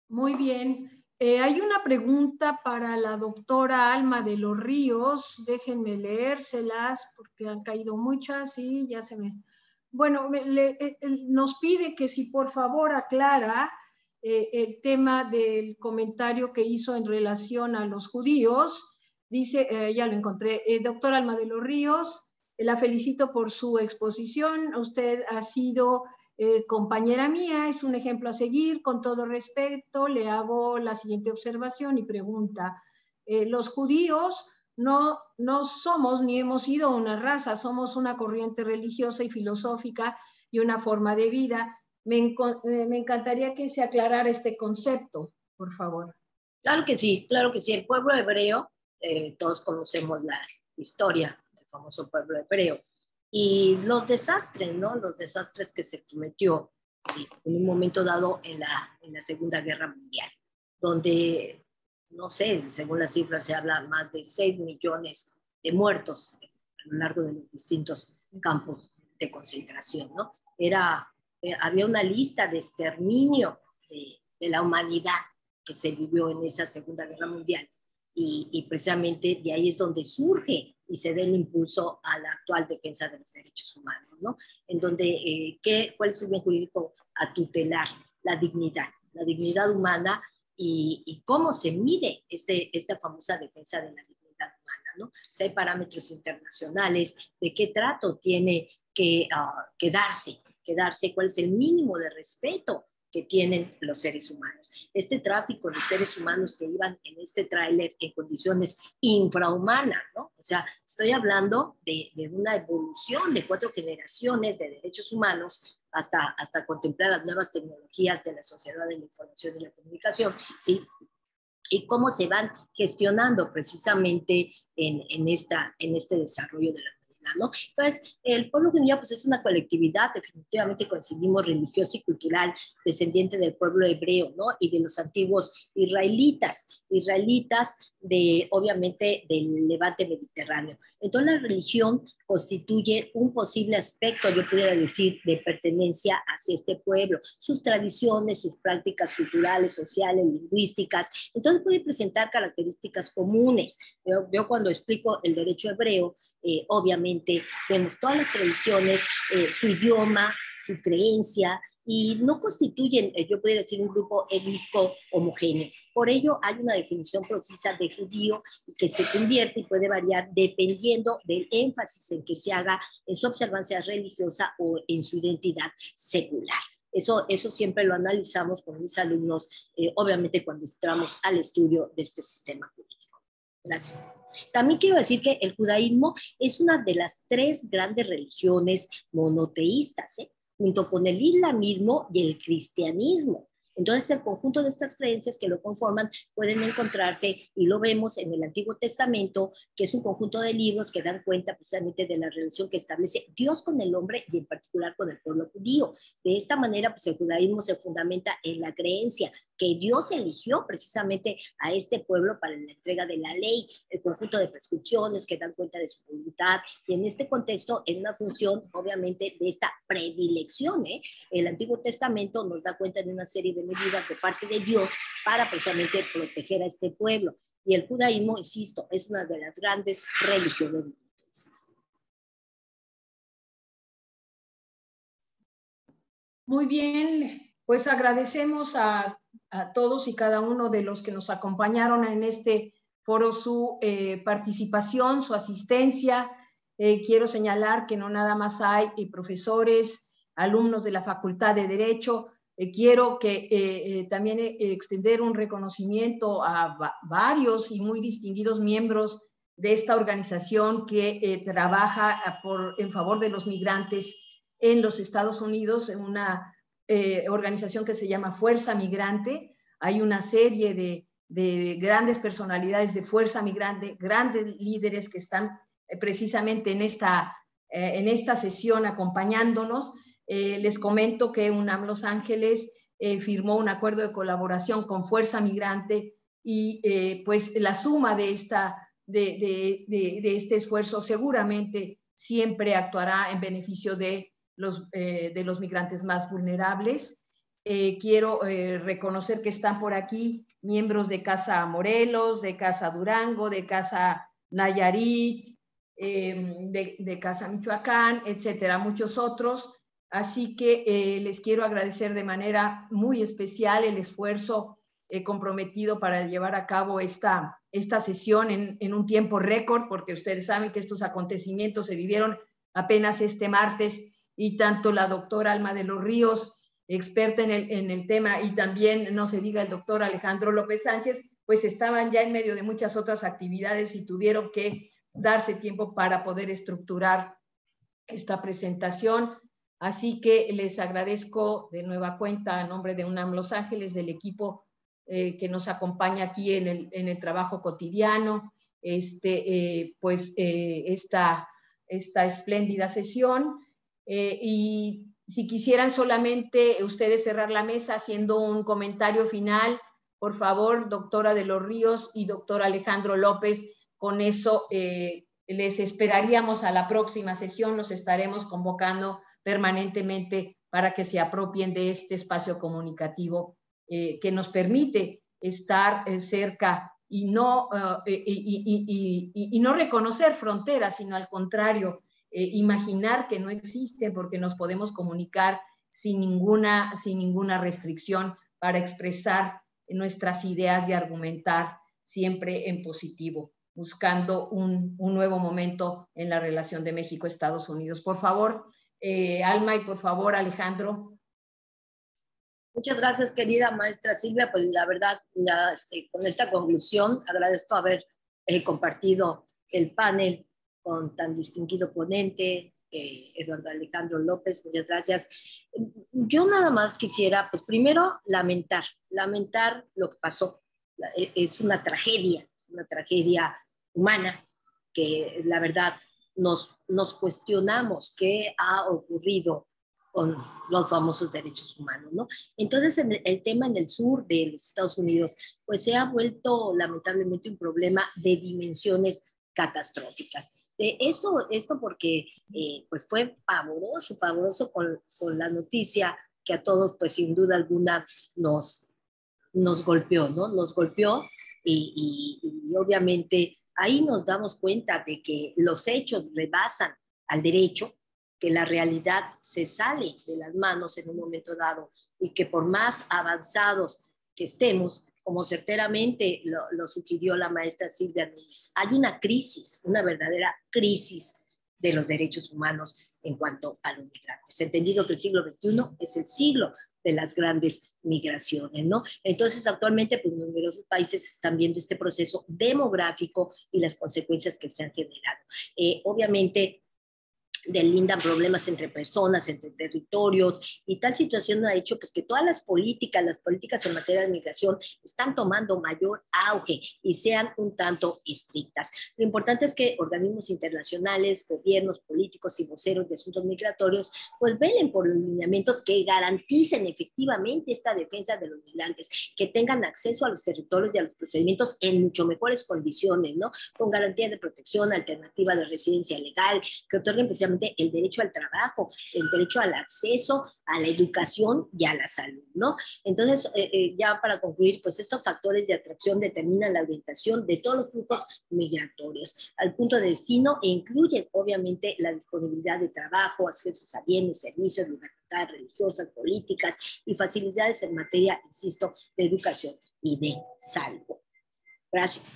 Muy bien. Hay una pregunta para la doctora Alma de los Ríos. Déjenme leérselas porque han caído muchas y ya se me... Bueno, nos pide que si por favor aclara el tema del comentario que hizo en relación a los judíos. Dice, ya lo encontré, doctora Alma de los Ríos, la felicito por su exposición. Usted ha sido compañera mía, es un ejemplo a seguir. Con todo respeto, le hago la siguiente observación y pregunta. Los judíos no somos ni hemos sido una raza, somos una corriente religiosa y filosófica y una forma de vida. Me encantaría que se aclarara este concepto, por favor. Claro que sí, claro que sí. El pueblo hebreo, todos conocemos la historia del famoso pueblo hebreo. y los desastres, ¿no? Los desastres que se cometió en un momento dado en la Segunda Guerra Mundial, donde, no sé, según las cifras se habla más de 6 millones de muertos a lo largo de los distintos campos de concentración, ¿no? Había una lista de exterminio de la humanidad que se vivió en esa Segunda Guerra Mundial, y precisamente de ahí es donde surge y se da el impulso a la actual defensa de los derechos humanos, ¿no? En donde, ¿cuál es el bien jurídico a tutelar? La dignidad humana, y cómo se mide esta famosa defensa de la dignidad humana, ¿no? Si hay parámetros internacionales de qué trato tiene que darse, cuál es el mínimo de respeto que tienen los seres humanos. Este tráfico de seres humanos que iban en este tráiler en condiciones infrahumanas, ¿no? O sea, estoy hablando de una evolución de 4 generaciones de derechos humanos hasta contemplar las nuevas tecnologías de la sociedad de la información y la comunicación, ¿sí? Y cómo se van gestionando precisamente en este desarrollo de la humanidad, ¿no? Entonces, el pueblo judío pues, es una colectividad, definitivamente coincidimos, religiosa y cultural, descendiente del pueblo hebreo, ¿no? Y de los antiguos israelitas obviamente, del levante mediterráneo. Entonces, la religión constituye un posible aspecto, yo pudiera decir, de pertenencia hacia este pueblo, sus tradiciones, sus prácticas culturales, sociales, lingüísticas. Entonces, puede presentar características comunes. Yo cuando explico el derecho hebreo, obviamente vemos todas las tradiciones, su idioma, su creencia, y no constituyen, yo podría decir, un grupo étnico homogéneo. Por ello, hay una definición precisa de judío que se convierte y puede variar dependiendo del énfasis en que se haga en su observancia religiosa o en su identidad secular. Eso siempre lo analizamos con mis alumnos, obviamente cuando entramos al estudio de este sistema jurídico. Gracias. También quiero decir que el judaísmo es una de las 3 grandes religiones monoteístas, junto con el islamismo y el cristianismo. Entonces, el conjunto de estas creencias que lo conforman pueden encontrarse, y lo vemos en el Antiguo Testamento, que es un conjunto de libros que dan cuenta precisamente de la relación que establece Dios con el hombre y en particular con el pueblo judío. De esta manera, pues el judaísmo se fundamenta en la creencia que Dios eligió precisamente a este pueblo para la entrega de la ley, el conjunto de prescripciones que dan cuenta de su voluntad, y en este contexto, en una función, obviamente, de esta predilección, el Antiguo Testamento nos da cuenta de una serie de medidas de parte de Dios para precisamente proteger a este pueblo. Y el judaísmo, insisto, es una de las grandes religiones monoteístas. Muy bien, pues agradecemos a todos y cada uno de los que nos acompañaron en este foro su participación, su asistencia. Quiero señalar que no nada más hay profesores, alumnos de la Facultad de Derecho. Quiero que también extender un reconocimiento a varios y muy distinguidos miembros de esta organización que trabaja en favor de los migrantes en los Estados Unidos, en una organización que se llama Fuerza Migrante. Hay una serie de grandes personalidades de Fuerza Migrante, grandes líderes que están precisamente en esta sesión acompañándonos. Les comento que UNAM Los Ángeles firmó un acuerdo de colaboración con Fuerza Migrante, y pues la suma de este esfuerzo seguramente siempre actuará en beneficio de los migrantes más vulnerables. Quiero reconocer que están por aquí miembros de Casa Morelos, de Casa Durango, de Casa Nayarit, de Casa Michoacán, etcétera, muchos otros. Así que les quiero agradecer de manera muy especial el esfuerzo comprometido para llevar a cabo esta sesión en un tiempo récord, porque ustedes saben que estos acontecimientos se vivieron apenas este martes, y tanto la doctora Alma de los Ríos, experta en el tema, y también, no se diga, el doctor Alejandro López Sánchez, pues estaban ya en medio de muchas otras actividades y tuvieron que darse tiempo para poder estructurar esta presentación. Así que les agradezco de nueva cuenta a nombre de UNAM Los Ángeles, del equipo que nos acompaña aquí en el trabajo cotidiano, esta esta espléndida sesión. Y si quisieran solamente ustedes cerrar la mesa haciendo un comentario final, por favor, doctora de los Ríos y doctor Alejandro López, con eso les esperaríamos a la próxima sesión, los estaremos convocando permanentemente para que se apropien de este espacio comunicativo que nos permite estar cerca y no reconocer fronteras, sino al contrario, imaginar que no existen porque nos podemos comunicar sin ninguna restricción para expresar nuestras ideas y argumentar siempre en positivo, buscando un nuevo momento en la relación de México-Estados Unidos. Por favor, Alma, y por favor, Alejandro. Muchas gracias, querida maestra Silvia. Pues la verdad, ya, con esta conclusión, agradezco haber compartido el panel con tan distinguido ponente, Eduardo Alejandro López. Muchas gracias. Yo nada más quisiera, pues primero, lamentar lo que pasó. Es una tragedia humana que la verdad nos cuestionamos qué ha ocurrido con los famosos derechos humanos, ¿no? Entonces, el tema en el sur de los Estados Unidos, pues se ha vuelto lamentablemente un problema de dimensiones catastróficas. Esto porque pues fue pavoroso con la noticia que a todos, pues sin duda alguna, nos golpeó, ¿no? Nos golpeó y obviamente ahí nos damos cuenta de que los hechos rebasan al derecho, que la realidad se sale de las manos en un momento dado y que por más avanzados que estemos, como certeramente lo sugirió la maestra Silvia Núñez, hay una crisis, una verdadera crisis de los derechos humanos en cuanto a los migrantes. Entendido que el siglo XXI es el siglo de las grandes migraciones, ¿no? Entonces, actualmente, pues, numerosos países están viendo este proceso demográfico y las consecuencias que se han generado. Obviamente, delindan problemas entre personas, entre territorios, y tal situación ha hecho pues que todas las políticas en materia de migración están tomando mayor auge y sean un tanto estrictas. Lo importante es que organismos internacionales, gobiernos, políticos y voceros de asuntos migratorios pues velen por los lineamientos que garanticen efectivamente esta defensa de los migrantes, que tengan acceso a los territorios y a los procedimientos en mucho mejores condiciones, ¿no? Con garantía de protección, alternativa de residencia legal, que otorguen especialmente el derecho al trabajo, el derecho al acceso a la educación y a la salud, ¿no? Entonces, ya para concluir, pues estos factores de atracción determinan la orientación de todos los flujos migratorios al punto de destino e incluyen, obviamente, la disponibilidad de trabajo, accesos a bienes, servicios, libertades religiosas, políticas y facilidades en materia, insisto, de educación y de salud. Gracias.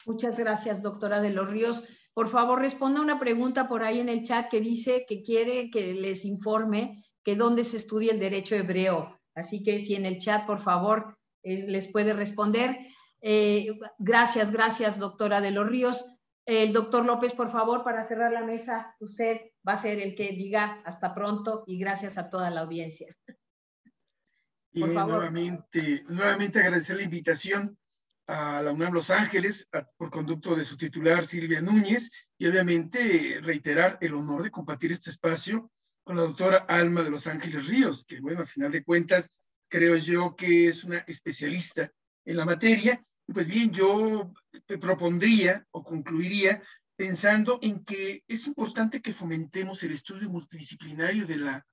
Muchas gracias, doctora de los Ríos. Por favor, responda una pregunta por ahí en el chat que dice que quiere que les informe que dónde se estudia el derecho hebreo. Así que si en el chat, por favor, les puede responder. Gracias, doctora de los Ríos. El doctor López, por favor, para cerrar la mesa, usted va a ser el que diga hasta pronto y gracias a toda la audiencia. Por favor. Nuevamente agradecer la invitación a la UNAM Los Ángeles, por conducto de su titular Silvia Núñez, y obviamente reiterar el honor de compartir este espacio con la doctora Alma de Los Ángeles Ríos, que bueno, al final de cuentas, creo yo que es una especialista en la materia. Y pues bien, yo propondría o concluiría pensando en que es importante que fomentemos el estudio multidisciplinario de la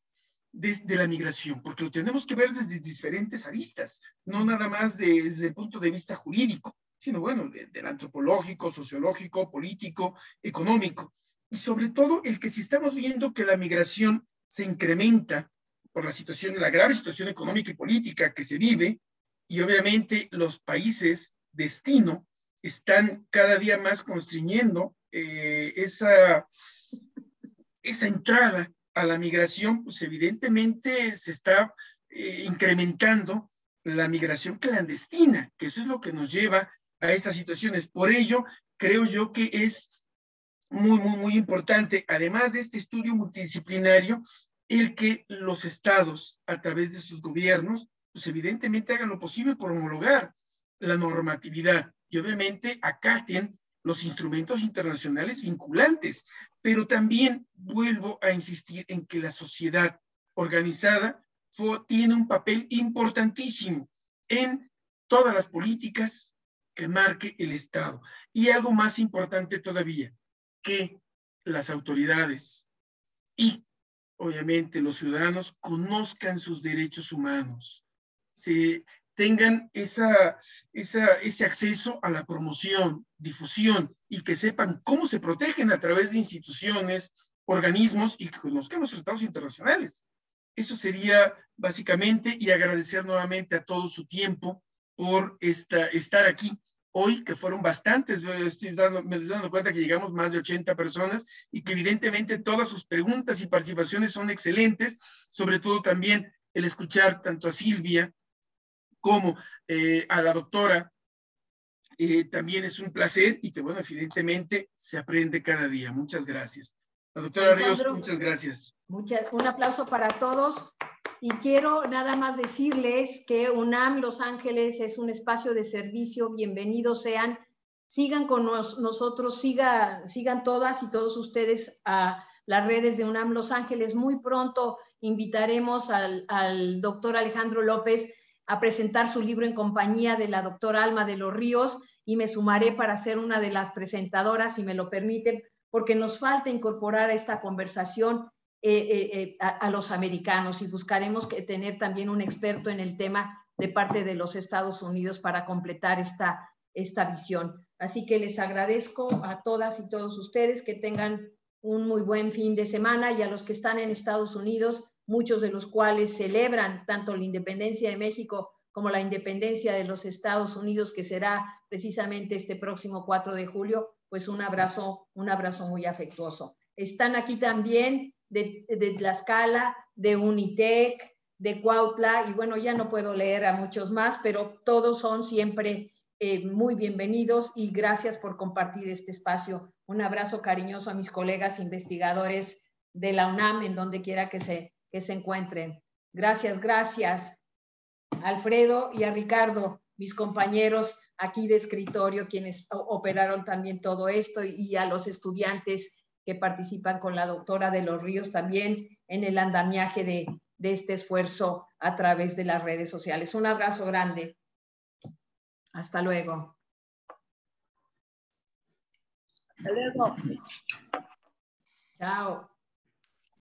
migración, porque lo tenemos que ver desde diferentes aristas, no nada más desde el punto de vista jurídico, sino bueno, del antropológico, sociológico, político, económico. Y sobre todo el que si estamos viendo que la migración se incrementa por la grave situación económica y política que se vive, y obviamente los países destino están cada día más constriñendo esa entrada a la migración, pues evidentemente se está incrementando la migración clandestina, que eso es lo que nos lleva a estas situaciones. Por ello, creo yo que es muy importante, además de este estudio multidisciplinario, el que los estados, a través de sus gobiernos, pues evidentemente hagan lo posible por homologar la normatividad y obviamente acaten los instrumentos internacionales vinculantes, pero también vuelvo a insistir en que la sociedad organizada tiene un papel importantísimo en todas las políticas que marque el Estado. Y algo más importante todavía, que las autoridades y obviamente los ciudadanos conozcan sus derechos humanos, tengan ese acceso a la promoción, difusión, y que sepan cómo se protegen a través de instituciones, organismos, y que conozcan los tratados internacionales. Eso sería básicamente, y agradecer nuevamente a todo su tiempo por estar aquí hoy, que fueron bastantes. Me estoy dando cuenta que llegamos más de 80 personas y que evidentemente todas sus preguntas y participaciones son excelentes, sobre todo también el escuchar tanto a Silvia como a la doctora. También es un placer y que, bueno, evidentemente se aprende cada día. Muchas gracias. La doctora Alejandro, Ríos, muchas gracias. Un aplauso para todos. Y quiero nada más decirles que UNAM Los Ángeles es un espacio de servicio. Bienvenidos sean. Sigan con nosotros, sigan todas y todos ustedes a las redes de UNAM Los Ángeles. Muy pronto invitaremos al doctor Alejandro López a presentar su libro en compañía de la doctora Alma de los Ríos, y me sumaré para ser una de las presentadoras, si me lo permiten, porque nos falta incorporar a esta conversación a los americanos, y buscaremos tener también un experto en el tema de parte de los Estados Unidos para completar esta visión. Así que les agradezco a todas y todos ustedes, que tengan un muy buen fin de semana, y a los que están en Estados Unidos, muchos de los cuales celebran tanto la independencia de México como la independencia de los Estados Unidos, que será precisamente este próximo 4 de julio, pues un abrazo muy afectuoso. Están aquí también de Tlaxcala, de Unitec, de Cuautla, y bueno, ya no puedo leer a muchos más, pero todos son siempre muy bienvenidos, y gracias por compartir este espacio. Un abrazo cariñoso a mis colegas investigadores de la UNAM, en donde quiera que se encuentren. Gracias. Alfredo y a Ricardo, mis compañeros aquí de escritorio, quienes operaron también todo esto, y a los estudiantes que participan con la doctora de los Ríos también en el andamiaje de este esfuerzo a través de las redes sociales. Un abrazo grande. Hasta luego. Hasta luego. Chao.